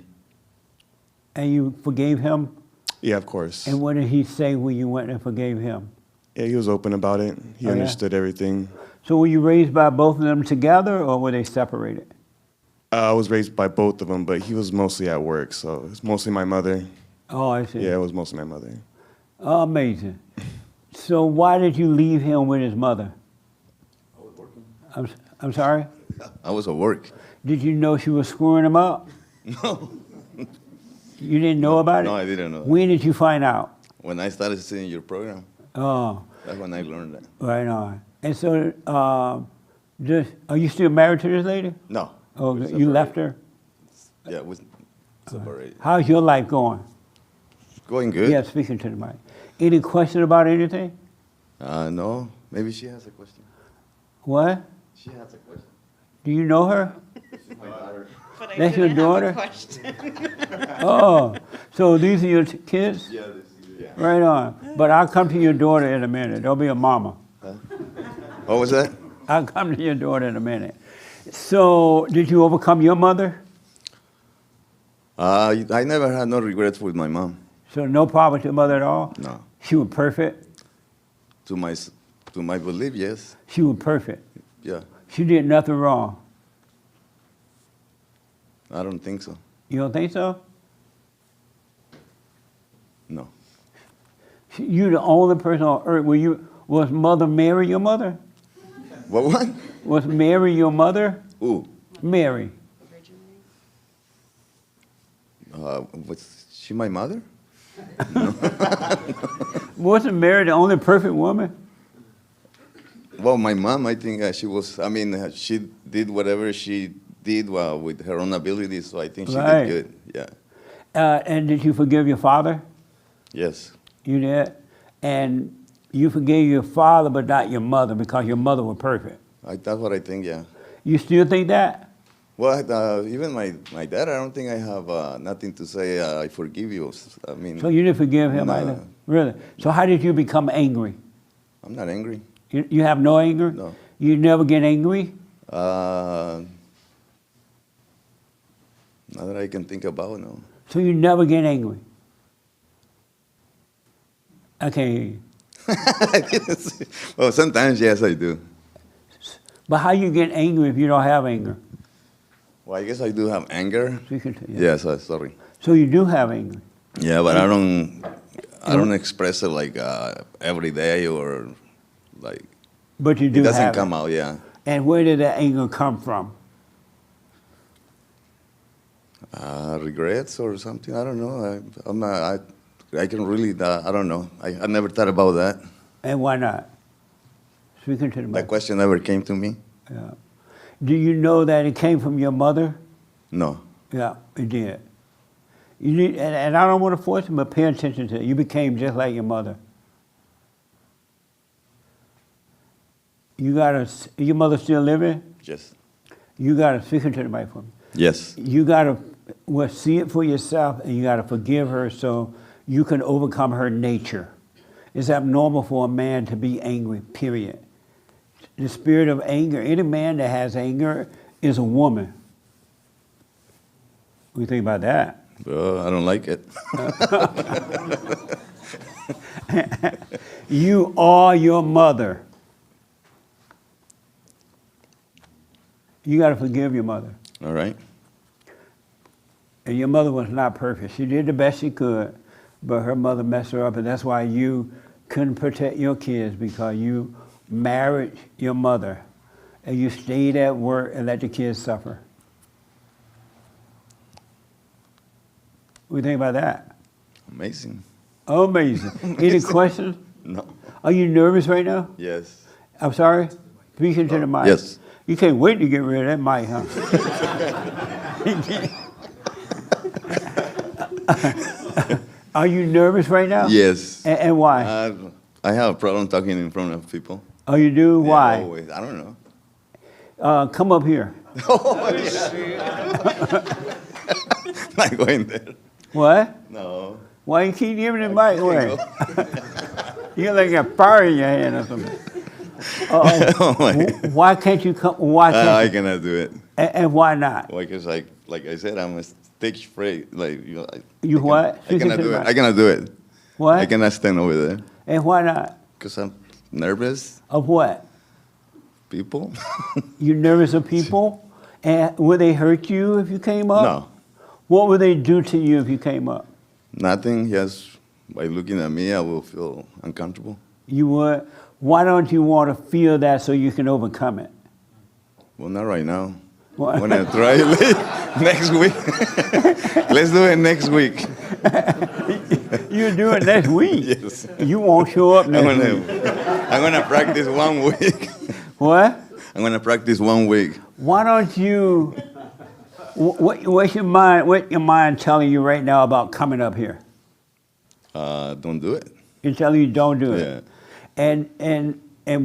And you forgave him? Yeah, of course. And what did he say when you went and forgave him? Yeah, he was open about it. He Oh, yeah? understood everything. So were you raised by both of them together, or were they separated? I was raised by both of them, but he was mostly at work, so it's mostly my mother. Oh, I see. Yeah, it was mostly my mother. Oh, amazing. So why did you leave him with his mother? I was working. I'm sorry? I was at work. Did you know she was screwing him up? No. You didn't know about it? No, I didn't know. When did you find out? When I started seeing your program, Oh, that's when I learned that. right on. And so, are you still married to this lady? No. Oh, we you left her? Yeah, we separated. How's your life going? Going good. Yeah, speaking to the mic. Any question about anything? No. Maybe she has a question. What? She has a question. Do you know her? She's my daughter. But I That's your didn't have a daughter? question. Oh, so these are your kids? Yeah, yeah. Right on. But I'll come to your daughter in a minute. There'll be a mama. What was that? I'll come to your daughter in a minute. So, did you overcome your mother? I never had no regrets with my mom. So, no problem with your mother at all? No. She was perfect? To my belief, yes. She was perfect? Yeah. She did nothing wrong? I don't think so. You don't think so? No. You the only person on earth. Was Mother Mary your mother? What? Was Mary your mother? Who? Mary. Was she my mother? Wasn't Mary the only perfect woman? Well, my mom, I think she was, she did whatever she did with her own abilities, so I think she Right. did good, yeah. And did you forgive your father? Yes. You did? And you forgave your father, but not your mother, because your mother was perfect. That's what I think, yeah. You still think that? Well, even my dad, I don't think I have nothing to say, I forgive you. I mean. So you didn't forgive him No. either? Really? So how did you become angry? I'm not angry. You have no anger? No. You never get angry? Not that I can think about, no. So you never get angry? I can't hear you. Well, sometimes, yes, I do. But how you get angry if you don't have anger? Well, I guess I do have anger. Yeah. Yes, sorry. So you do have anger? Yeah, but I don't express it like every day or like. But you do It doesn't have come it. out, yeah. And where did that anger come from? Regrets or something. I don't know. I'm not. I can really. I don't know. I never thought about that. And why not? Speaking to the mic. That question never came to me. Yeah. Do you know that it came from your mother? No. Yeah, it did. You need, and I don't want to force you, but pay attention to it. You became just like your mother. Your mother still living? Yes. You gotta, speak into the mic for me. Yes. You gotta see it for yourself, and you gotta forgive her so you can overcome her nature. It's abnormal for a man to be angry, period. The spirit of anger, any man that has anger is a woman. What do you think about that? I don't like it. You are your mother. You got to forgive your mother. All right. And your mother was not perfect. She did the best she could, but her mother messed her up, and that's why you couldn't protect your kids, because you married your mother, and you stayed at work and let the kids suffer. What do you think about that? Amazing. Amazing. Any questions? No. Are you nervous right now? Yes. I'm sorry? Speaking to the mic. Yes. You can't wait to get rid of that mic, huh? Are you nervous right now? Yes. And why? I have a problem talking in front of people. Oh, you do? Yeah, Why? always. I don't know. Come up here. Not going there. What? No. Why you keep giving the mic away? You're like a fire in your hand or something. Why can't you come? Why can't I you? cannot do it. And why not? Well, because like I said, I'm a stage fright. Like You what? I cannot do it. I cannot do it. What? I cannot stand over there. And why not? Because I'm nervous. Of what? People. You nervous of people? And would they hurt you if you came up? No. What would they do to you if you came up? Nothing. Just by looking at me, I will feel uncomfortable. You would? Why don't you want to feel that so you can overcome it? Well, not right now. What? I'm gonna try it next week. Let's do it next week. You do it next week? Yes. You won't show up next week. I'm gonna practice 1 week. What? I'm gonna practice 1 week. Why don't you? What's your mind? What your mind telling you right now about coming up here? Don't do it. It's telling you don't do it. Yeah. And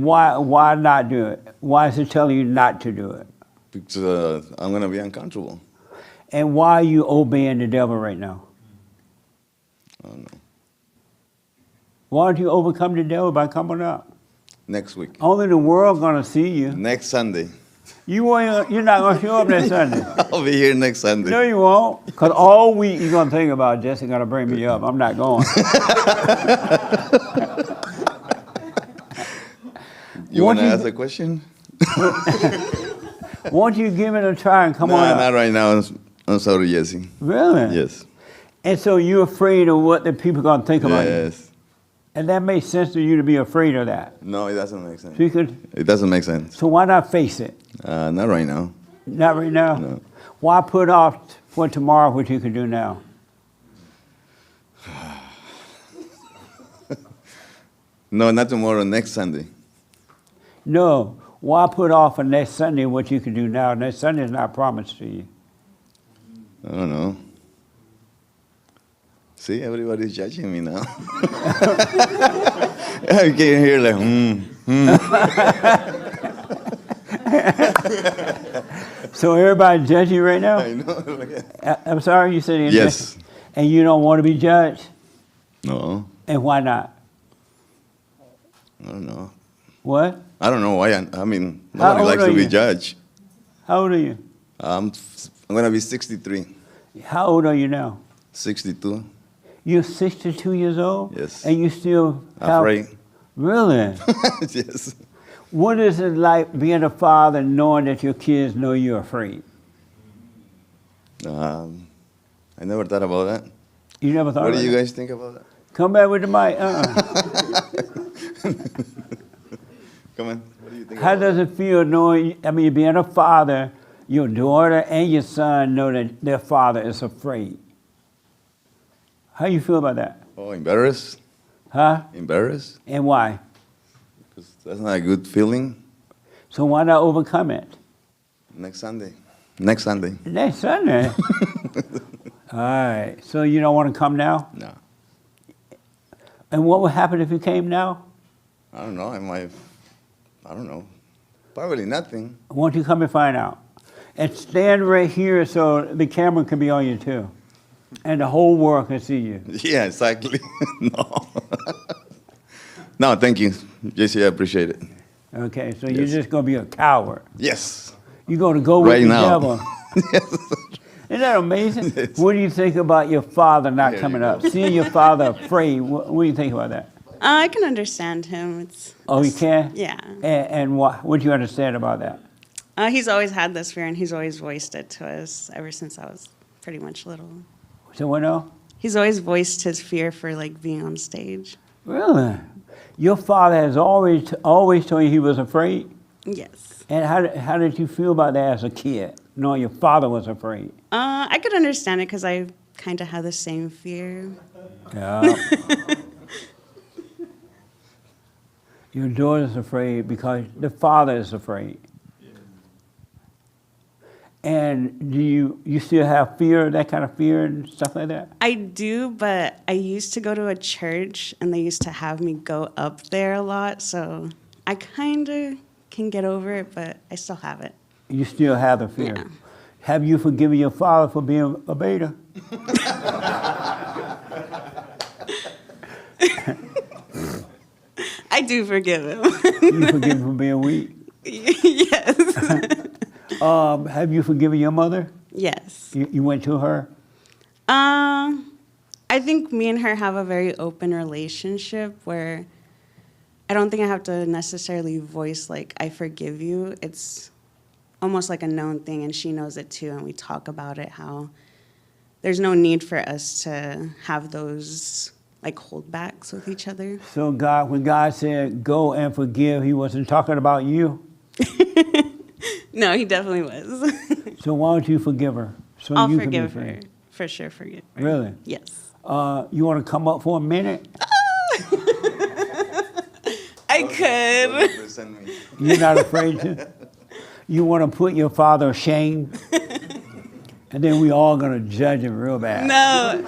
why not do it? Why is it telling you not to do it? Because I'm gonna be uncomfortable. And why are you obeying the devil right now? I don't know. Why don't you overcome the devil by coming up? Next week. Only the world gonna see you. Next Sunday. You're not gonna show up next Sunday. I'll be here next Sunday. No, you won't. Because all week you're gonna think about Jesse gonna bring me up. I'm not going. You want to ask a question? Won't you give it a try and come on up? Not right now. I'm sorry, Jesse. Really? Yes. And so you're afraid of what the people are going to think about you? Yes. And that makes sense to you to be afraid of that? No, it doesn't make sense. So you could, It doesn't make sense. so why not face it? Not right now. Not right now? No. Why put off for tomorrow what you can do now? No, not tomorrow. Next Sunday. No. Why put off for next Sunday what you can do now? Next Sunday is not promised to you. I don't know. See, everybody's judging me now. I can hear like, So everybody judge you right now? I know. I'm sorry, you said Yes. And you don't want to be judged? No, And why not? I don't know. What? I don't know why. I mean, How nobody old likes are to be you? judged. How old are you? I'm going to be 63. How old are you now? 62. You're 62 years old? Yes. And you still have... Afraid. Really? Yes. What is it like being a father knowing that your kids know you're afraid? I never thought about that. You never thought What about do you that? guys think about that? Come back with the mic. Come on. What do you think How about does it feel knowing, I mean, being a father, your daughter and your son know that their father is afraid? How you feel about that? Oh, embarrassed? Huh? Embarrassed? And why? Because that's not a good feeling. So why not overcome it? Next Sunday. Next Sunday. Next Sunday? All right. So you don't want to come now? No. And what would happen if you came now? I don't know. I don't know. Probably nothing. Won't you come and find out? And stand right here so the camera can be on you too. And the whole world can see you. Yeah, exactly. No. No, thank you, JC. I appreciate it. Okay, so you're just going to be a coward. Yes. You're going to go Right with the now. devil. Isn't that amazing? What do you think about your father not coming up? Seeing your father afraid, what do you think about that? I can understand him. Oh, you can? Yeah. And what do you understand about that? He's always had this fear, and he's always voiced it to us ever since I was pretty much little. So what now? He's always voiced his fear for like being on stage. Really? Your father has always told you he was afraid? Yes. And how did you feel about that as a kid, knowing your father was afraid? I could understand it because I kind of had the same fear. Yeah. Your daughter's afraid because the father is afraid. And do you still have fear, that kind of fear and stuff like that? I do, but I used to go to a church, and they used to have me go up there a lot, so I kind of can get over it, but I still have it. You still have the fear. Yeah. Have you forgiven your father for being a beta? I do forgive him. You forgive him for being weak? Yes. Have you forgiven your mother? Yes. You went to her? I think me and her have a very open relationship where I don't think I have to necessarily voice like I forgive you. It's almost like a known thing, and she knows it too, and we talk about it, how there's no need for us to have those like holdbacks with each other. So when God said, go and forgive, he wasn't talking about you? No, he definitely was. So why don't you forgive her? So I'll you can be forgive free? her. For sure, forgive her. Really? Yes. You want to come up for a minute? I could. You're not afraid to? You want to put your father ashamed? And then we all going to judge him real bad. No.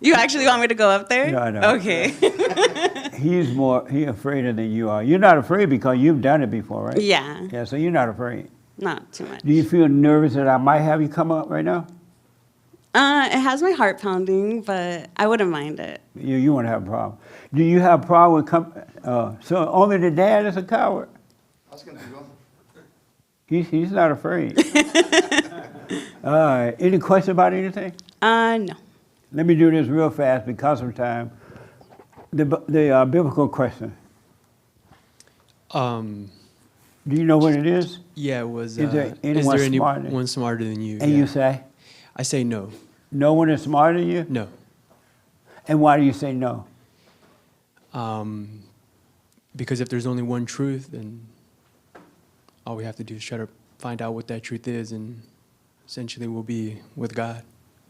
You actually want me to go up there? No, I don't. Okay. He's afraid than you are. You're not afraid because you've done it before, right? Yeah. Yeah, so you're not afraid. Not too much. Do you feel nervous that I might have you come up right now? It has my heart pounding, but I wouldn't mind it. You won't have a problem. Do you have a problem with so only the dad is a coward? He's not afraid. All right. Any question about anything? No. Let me do this real fast because of time. The biblical question. Do you know what it is? Yeah, it was. Is there anyone anyone smarter than you? And yeah. you say? I say no. No one is smarter than you? No. And why do you say no? Because if there's only one truth, then all we have to do is try to find out what that truth is, and essentially we'll be with God.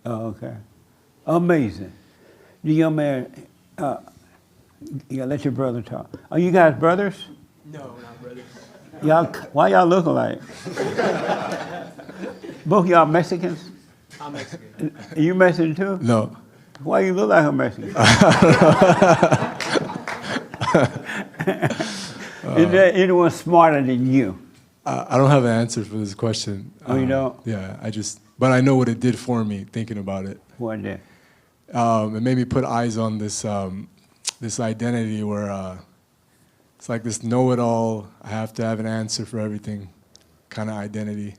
Oh, okay. Amazing. The young man, let your brother talk. Are you guys brothers? No, not brothers. Why y'all look alike? Both y'all Mexicans? I'm Mexican. Are you Mexican too? No. Why you look like a Mexican? Is there anyone smarter than you? I don't have an answer for this question. Oh, you don't? Yeah, but I know what it did for me thinking about it. What did? It made me put eyes on this this identity where it's like this know-it-all. I have to have an answer for everything kind of identity.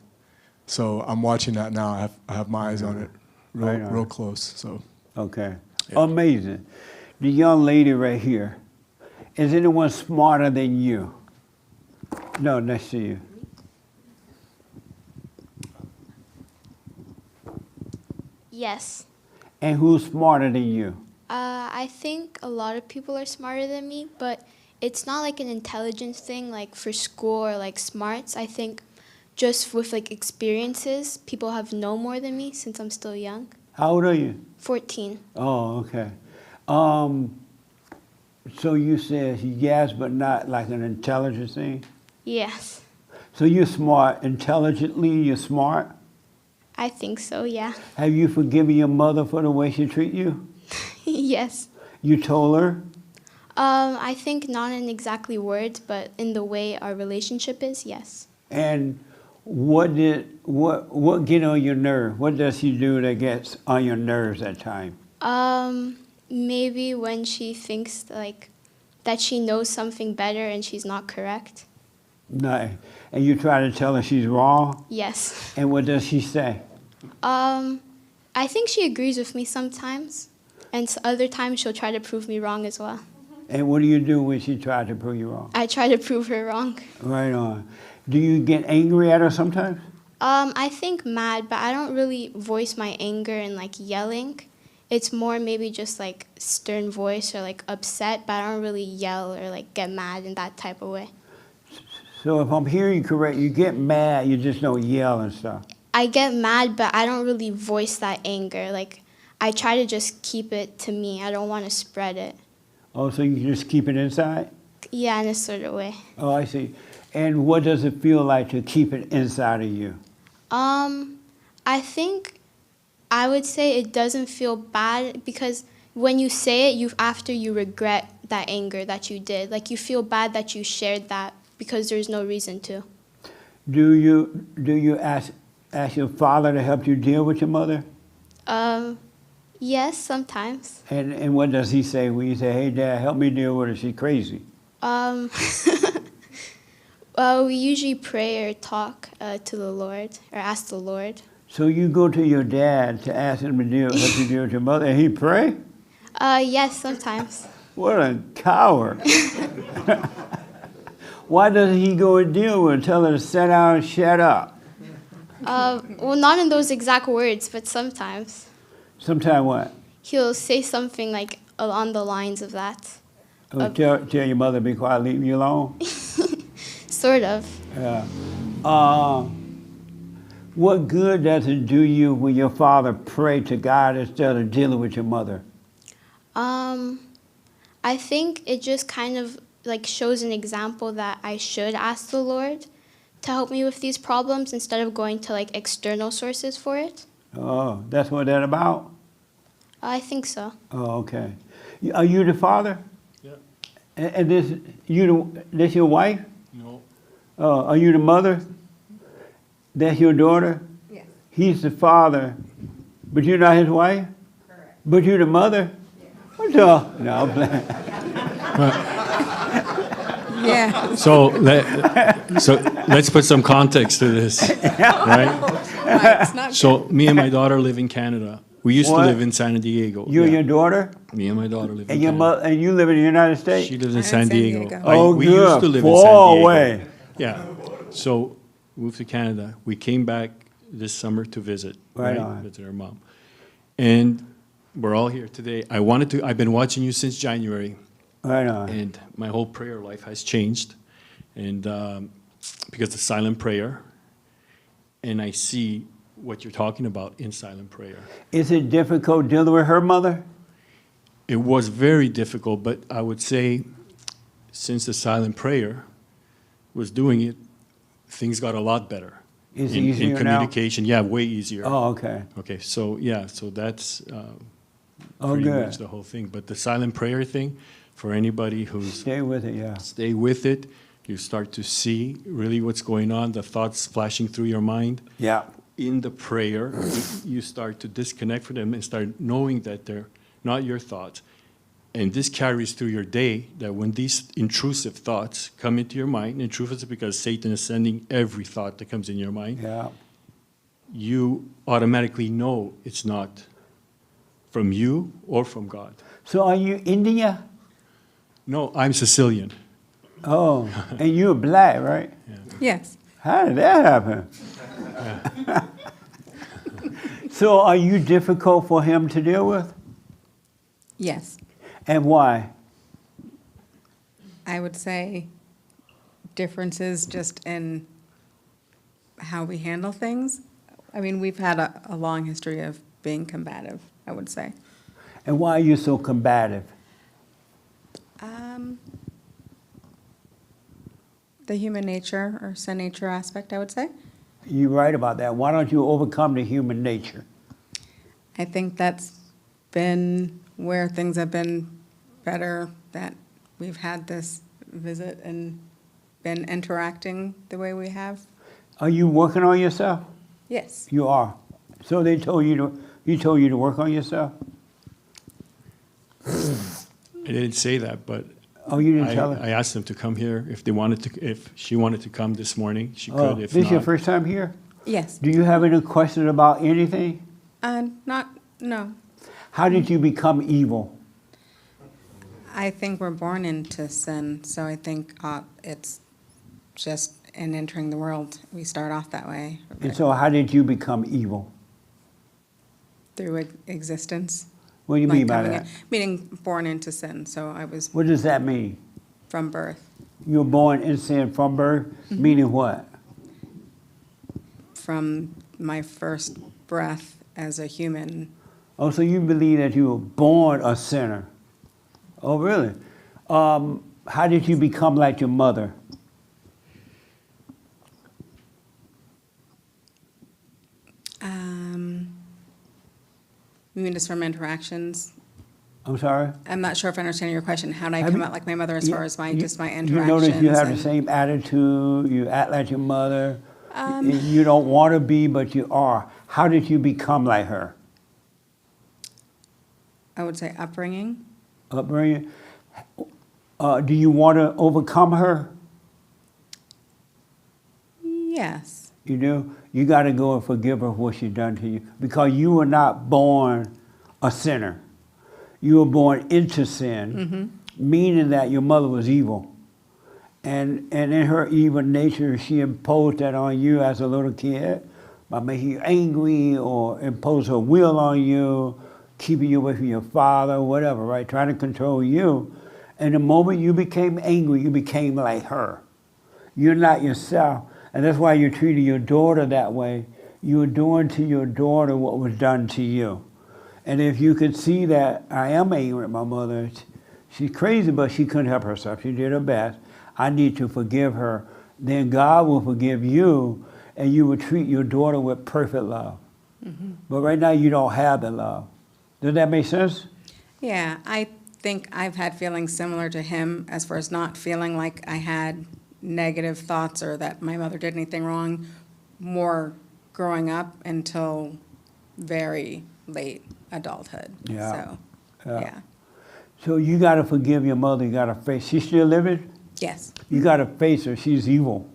So I'm watching that now. I have my eyes on it Right on. real close. So Okay. Amazing. The young lady right here, is anyone smarter than you? No, next to you. Yes. And who's smarter than you? I think a lot of people are smarter than me, but it's not like an intelligence thing, like for school or like smarts. I think just with like experiences, people have known more than me since I'm still young. How old are you? 14. Oh, okay. So you said yes, but not like an intelligence thing? Yes. So you're smart, intelligently, you're smart? I think so, yeah. Have you forgiven your mother for the way she treat you? Yes. You told her? I think not in exactly words, but in the way our relationship is, yes. And what get on your nerve? What does she do that gets on your nerves at time? Maybe when she thinks like that she knows something better and she's not correct. No. And you try to tell her she's wrong? Yes. And what does she say? I think she agrees with me sometimes, and other times she'll try to prove me wrong as well. And what do you do when she tries to prove you wrong? I try to prove her wrong. Right on. Do you get angry at her sometimes? I think mad, but I don't really voice my anger in like yelling. It's more maybe just like stern voice or like upset, but I don't really yell or like get mad in that type of way. So if I'm hearing you correct, you get mad, you just don't yell and stuff. I get mad, but I don't really voice that anger. Like, I try to just keep it to me. I don't want to spread it. Oh, so you just keep it inside? Yeah, in a sort of way. Oh, I see. And what does it feel like to keep it inside of you? I think I would say it doesn't feel bad because when you say it, after you regret that anger that you did. Like, you feel bad that you shared that because there's no reason to. Do you ask your father to help you deal with your mother? Yes, sometimes. And what does he say when you say, hey, Dad, help me deal with her, she's crazy? Well, we usually pray or talk to the Lord or ask the Lord. So you go to your dad to ask him to help you deal with your mother, and he pray? Yes, sometimes. What a coward. Why doesn't he go and deal with her, tell her to sit down and shut up? Well, not in those exact words, but sometimes. Sometime what? He'll say something like along the lines of that. Tell your mother to be quiet, leave me alone? Sort of. Yeah. What good does it do you when your father prayed to God instead of dealing with your mother? I think it just kind of like shows an example that I should ask the Lord to help me with these problems instead of going to like external sources for it. Oh, that's what that's about? I think so. Oh, okay. Are you the father? Yeah. And this your wife? No. Are you the mother? That's your daughter? Yes. He's the father, but you're not his wife? Correct. But you're the mother? What the? No, I'm playing. Yeah. So let's put some context to this, right? So me and my daughter live in Canada. We used to live in San Diego. You and your daughter? Me and my daughter live And in your Canada. and you live in the United States? She lives in San Diego. Oh, we good. used to live in Far San Diego. away. Yeah. So moved to Canada. We came back this summer to visit. Right on. Visit our mom. And we're all here today. I've been watching you since January. Right on. And my whole prayer life has changed. And because of silent prayer. And I see what you're talking about in silent prayer. Is it difficult dealing with her mother? It was very difficult, but I would say since the silent prayer was doing it, things got a lot better. Is it in easier communication. Yeah, way easier. Oh, okay. Okay, so yeah, so that's Oh, pretty good. much the whole thing. But the silent prayer thing, for anybody who's Stay with it, yeah. stay with it, you start to see really what's going on, the thoughts flashing through your mind. Yeah. In the prayer, you start to disconnect from them and start knowing that they're not your thoughts. And this carries through your day, that when these intrusive thoughts come into your mind, intrusive is because Satan is sending every thought that comes in your mind, Yeah. you automatically know it's not from you or from God. So are you India? No, I'm Sicilian. Oh, and you're black, right? Yes. How did that happen? So are you difficult for him to deal with? Yes. And why? I would say differences just in how we handle things. I mean, we've had a long history of being combative, I would say. And why are you so combative? The human nature or sin nature aspect, I would say. You're right about that. Why don't you overcome the human nature? I think that's been where things have been better, that we've had this visit and been interacting the way we have. Are you working on yourself? Yes. You are. So they told you to work on yourself? I didn't say that, but Oh, you didn't tell her? I asked them to come here if they wanted to. If she wanted to come this morning, she Oh, could. If this not, your first time here? Yes. Do you have any questions about anything? No. How did you become evil? I think we're born into sin, so I think it's just in entering the world, we start off that way. And so how did you become evil? Through existence. What do you mean by coming that? Meaning born into sin, so I was What does that mean? from birth. You were born in sin from birth, meaning what? From my first breath as a human. Oh, so you believe that you were born a sinner? Oh, really? How did you become like your mother? You mean just from interactions? I'm sorry? I'm not sure if I understand your question. How did I Have come you- out like my mother as far as my just my interactions? You notice you have the and- same attitude, you act like your mother, you don't want to be, but you are. How did you become like her? I would say upbringing. Upbringing? Do you want to overcome her? Yes. You do? You got to go and forgive her for what she's done to you. Because you were not born a sinner. You were born into sin, meaning that your mother was evil. And in her evil nature, she imposed that on you as a little kid by making you angry or impose her will on you, keeping you away from your father, whatever, right? Trying to control you. And the moment you became angry, you became like her. You're not yourself. And that's why you're treating your daughter that way. You're doing to your daughter what was done to you. And if you could see that I am angry at my mother, she's crazy, but she couldn't help herself. She did her best. I need to forgive her. Then God will forgive you, and you will treat your daughter with perfect love. But right now, you don't have the love. Does that make sense? Yeah, I think I've had feelings similar to him as far as not feeling like I had negative thoughts or that my mother did anything wrong, more growing up until very late adulthood. Yeah. So, yeah. So you got to forgive your mother. You got to face. She's still living? Yes. You got to face her. She's evil.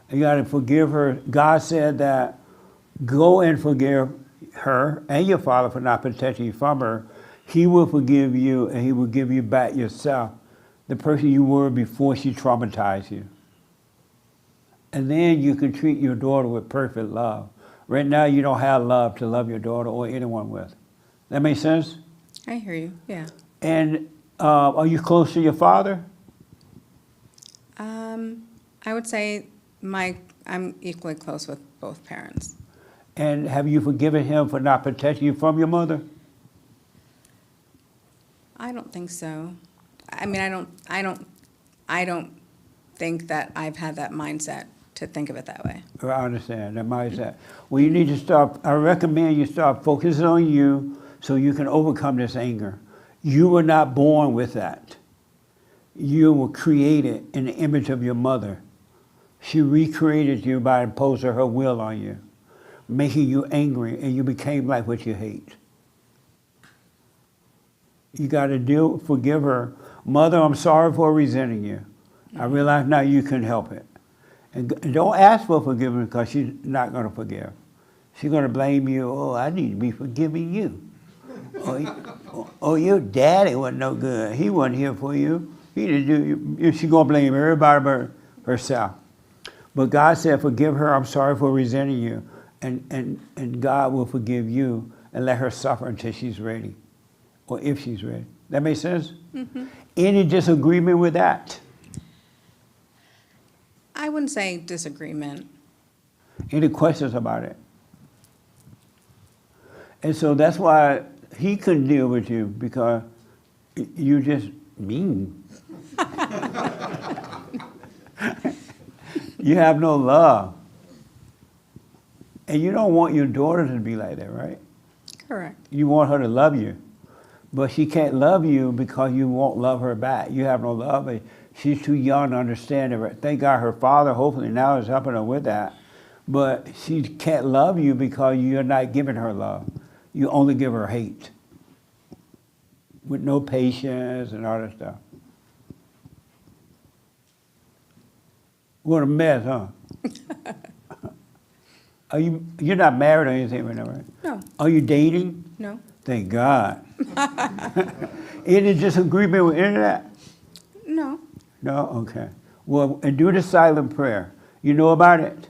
You got to forgive her. God said that go and forgive her and your father for not protecting you from her. He will forgive you, and he will give you back yourself, the person you were before she traumatized you. And then you can treat your daughter with perfect love. Right now, you don't have love to love your daughter or anyone with. That make sense? I hear you, yeah. And are you close to your father? I would say I'm equally close with both parents. And have you forgiven him for not protecting you from your mother? I don't think so. I mean, I don't think that I've had that mindset to think of it that way. I understand that mindset. Well, you need to start. I recommend you start focusing on you so you can overcome this anger. You were not born with that. You were created in the image of your mother. She recreated you by imposing her will on you, making you angry, and you became like what you hate. You got to forgive her. Mother, I'm sorry for resenting you. I realize now you couldn't help it. And don't ask for forgiveness because she's not going to forgive. She's going to blame you. Oh, I need to be forgiving you. Oh, your daddy wasn't no good. He wasn't here for you. He didn't do you. She's going to blame everybody but herself. But God said, forgive her. I'm sorry for resenting you. And God will forgive you and let her suffer until she's ready. Or if she's ready. That makes sense? Mm-hmm. Any disagreement with that? I wouldn't say disagreement. Any questions about it? And so that's why he couldn't deal with you, because you just mean. You have no love. And you don't want your daughter to be like that, right? Correct. You want her to love you. But she can't love you because you won't love her back. You have no love. She's too young to understand it. Thank God her father, hopefully now, is helping her with that. But she can't love you because you're not giving her love. You only give her hate. With no patience and all that stuff. What a mess, huh? You're not married or anything right now, right? No. Are you dating? No. Thank God. Any disagreement with any of that? No. No? Okay. Well, and do the silent prayer. You know about it?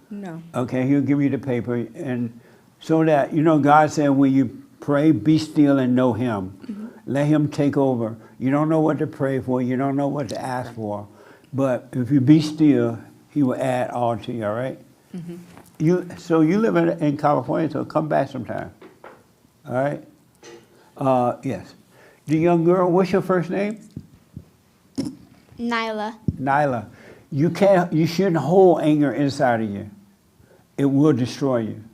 No. Okay, he'll give you the paper. And so that, God said when you pray, be still and know him. Mm-hmm. Let him take over. You don't know what to pray for. You don't know what to ask for. But if you be still, he will add all to you, all right? Mm-hmm. So you live in California, so come back sometime. All right? Yes. The young girl, what's your first name? Nyla. Nyla. You shouldn't hold anger inside of you. It will destroy you.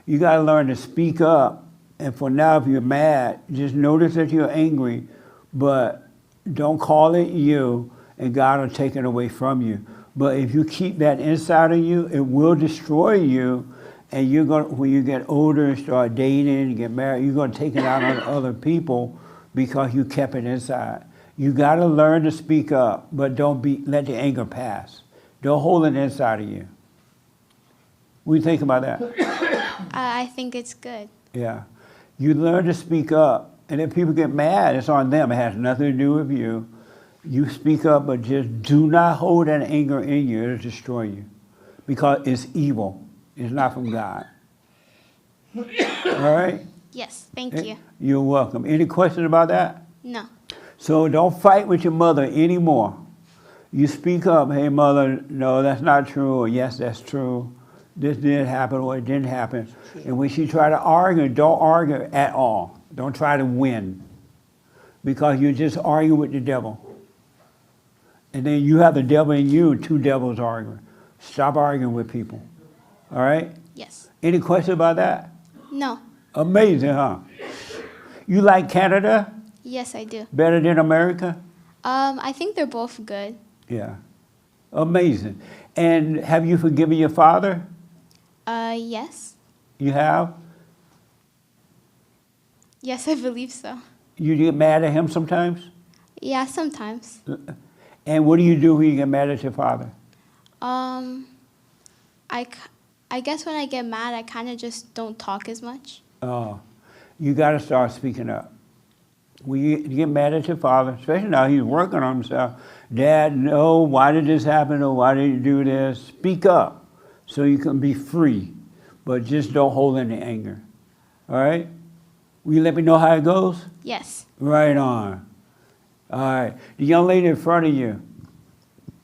You got to learn to speak up. And for now, if you're mad, just notice that you're angry, but don't call it you, and God will take it away from you. But if you keep that inside of you, it will destroy you. And you're going, when you get older and start dating and get married, you're going to take it out on other people because you kept it inside. You got to learn to speak up, but don't let the anger pass. Don't hold it inside of you. What do you think about that? I think it's good. Yeah. You learn to speak up, and if people get mad, it's on them. It has nothing to do with you. You speak up, but just do not hold that anger in you. It'll destroy you because it's evil. It's not from God. All right? Yes, thank you. You're welcome. Any questions about that? No. So don't fight with your mother anymore. You speak up, hey, mother, no, that's not true, or yes, that's true. This did happen, or it didn't happen. And when she try to argue, don't argue at all. Don't try to win, because you just argue with the devil. And then you have the devil in you, two devils arguing. Stop arguing with people. All right? Yes. Any questions about that? No. Amazing, huh? You like Canada Yes, I do. better than America? I think they're both good. Yeah. Amazing. And have you forgiven your father? Yes. You have? Yes, I believe so. You get mad at him sometimes? Yeah, sometimes. And what do you do when you get mad at your father? I guess when I get mad, I kind of just don't talk as much. Oh, you got to start speaking up. When you get mad at your father, especially now he's working on himself, Dad, no, why did this happen, or why did you do this? Speak up so you can be free, but just don't hold any anger. All right? Will you let me know how it goes? Yes. Right on. All right. The young lady in front of you,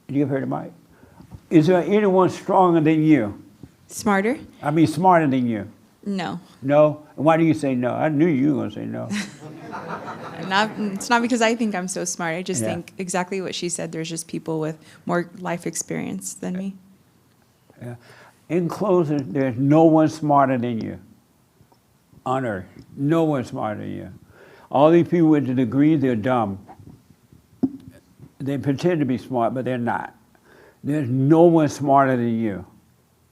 you give her the mic. Is there anyone stronger than you? Smarter? I mean, smarter than you? No. No? And why do you say no? I knew you were going to say no. It's not because I think I'm so smart. I just Yeah. think exactly what she said. There's just people with more life experience than me. Yeah. In closing, there's no one smarter than you on earth. No one smarter than you. All these people with the degrees, they're dumb. They pretend to be smart, but they're not. There's no one smarter than you,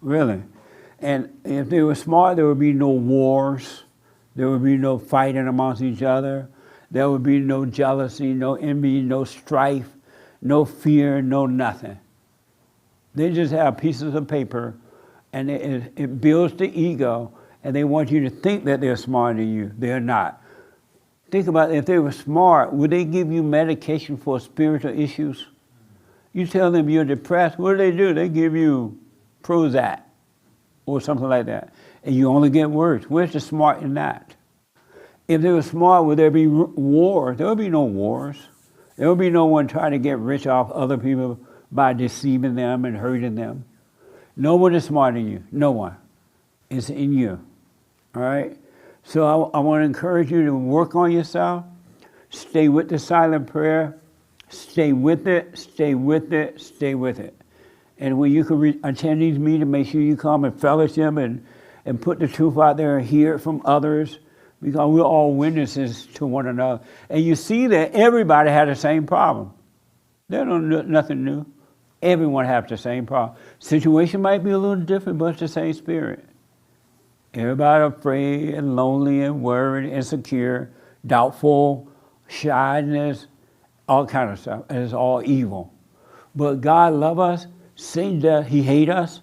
really. And if they were smart, there would be no wars. There would be no fighting amongst each other. There would be no jealousy, no envy, no strife, no fear, no nothing. They just have pieces of paper, and it builds the ego, and they want you to think that they're smarter than you. They're not. Think about it. If they were smart, would they give you medication for spiritual issues? You tell them you're depressed, what do? They give you Prozac or something like that, and you only get worse. Where's the smart in that? If they were smart, would there be wars? There would be no wars. There would be no one trying to get rich off other people by deceiving them and hurting them. No one is smarter than you. No one. It's in you. All right? So I want to encourage you to work on yourself. Stay with the silent prayer. Stay with it. Stay with it. Stay with it. And when you can attend these meetings, make sure you come and fellowship and put the truth out there and hear it from others, because we're all witnesses to one another. And you see that everybody had the same problem. There's nothing new. Everyone has the same problem. Situation might be a little different, but it's the same spirit. Everybody afraid and lonely and worried, insecure, doubtful, shyness, all kind of stuff. And it's all evil. But God loves us. Satan does. He hates us.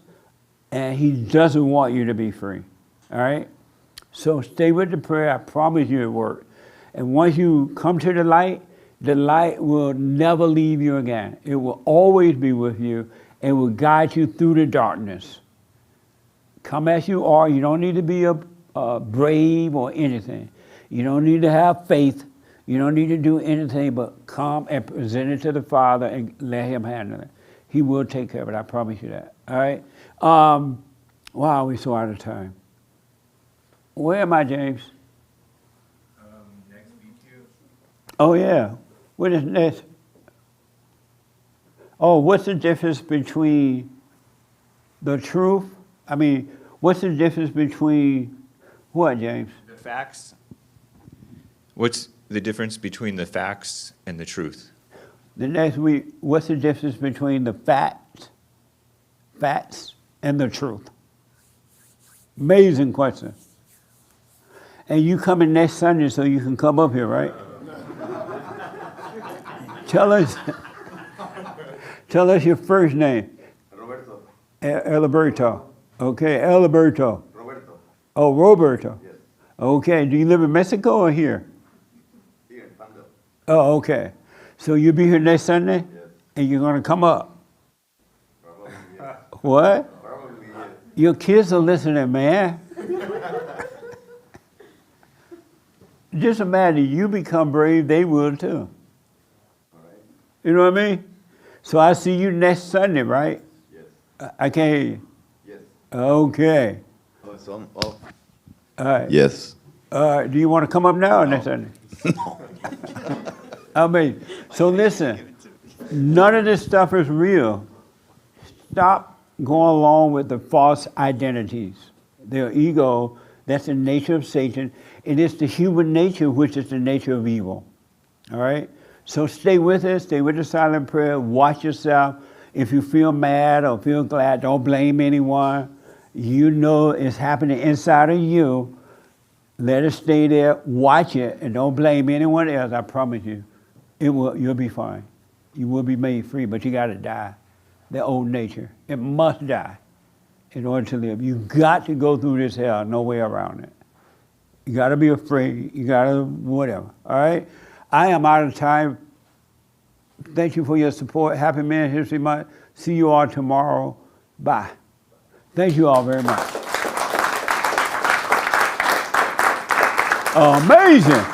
And he doesn't want you to be free. All right? So stay with the prayer. I promise you it works. And once you come to the light will never leave you again. It will always be with you and will guide you through the darkness. Come as you are. You don't need to be a brave or anything. You don't need to have faith. You don't need to do anything but come and present it to the Father and let him handle it. He will take care of it. I promise you that. All right? Wow, we're so out of time. Where am I, James? Next week here. Oh, yeah. What is next? Oh, what's the difference between the truth? I mean, what's the difference between what, James? The facts. What's the difference between the facts and the truth? The next week, what's the difference between the facts and the truth? Amazing question. And you coming next Sunday so you can come up here, right? Tell us your first name. Roberto. Roberto. Okay, Roberto. Roberto. Oh, Roberto. Yes. Okay, do you live in Mexico or here? Here in Pando. Oh, okay. So you'll be here next Sunday? Yes. And you're going to come up? Probably, yes. What? Probably, yes. Your kids are listening, man. Just imagine you become brave, they will too. All right. You know what I mean? So I see you next Sunday, right? Yes. I can't hear you. Yes. Okay. Oh, so I'm off. All right. Yes. Do you want to come up now or next Sunday? I mean, so listen, none of this stuff is real. Stop going along with the false identities. Their ego, that's the nature of Satan. It is the human nature, which is the nature of evil. All right? So stay with us. Stay with the silent prayer. Watch yourself. If you feel mad or feel glad, don't blame anyone. You know it's happening inside of you. Let it stay there. Watch it, and don't blame anyone else. I promise you, you'll be fine. You will be made free, but you got to die. The old nature. It must die in order to live. You got to go through this hell. No way around it. You got to be afraid. You got to whatever. All right? I am out of time. Thank you for your support. Happy Man History Month. See you all tomorrow. Bye. Thank you all very much. Amazing.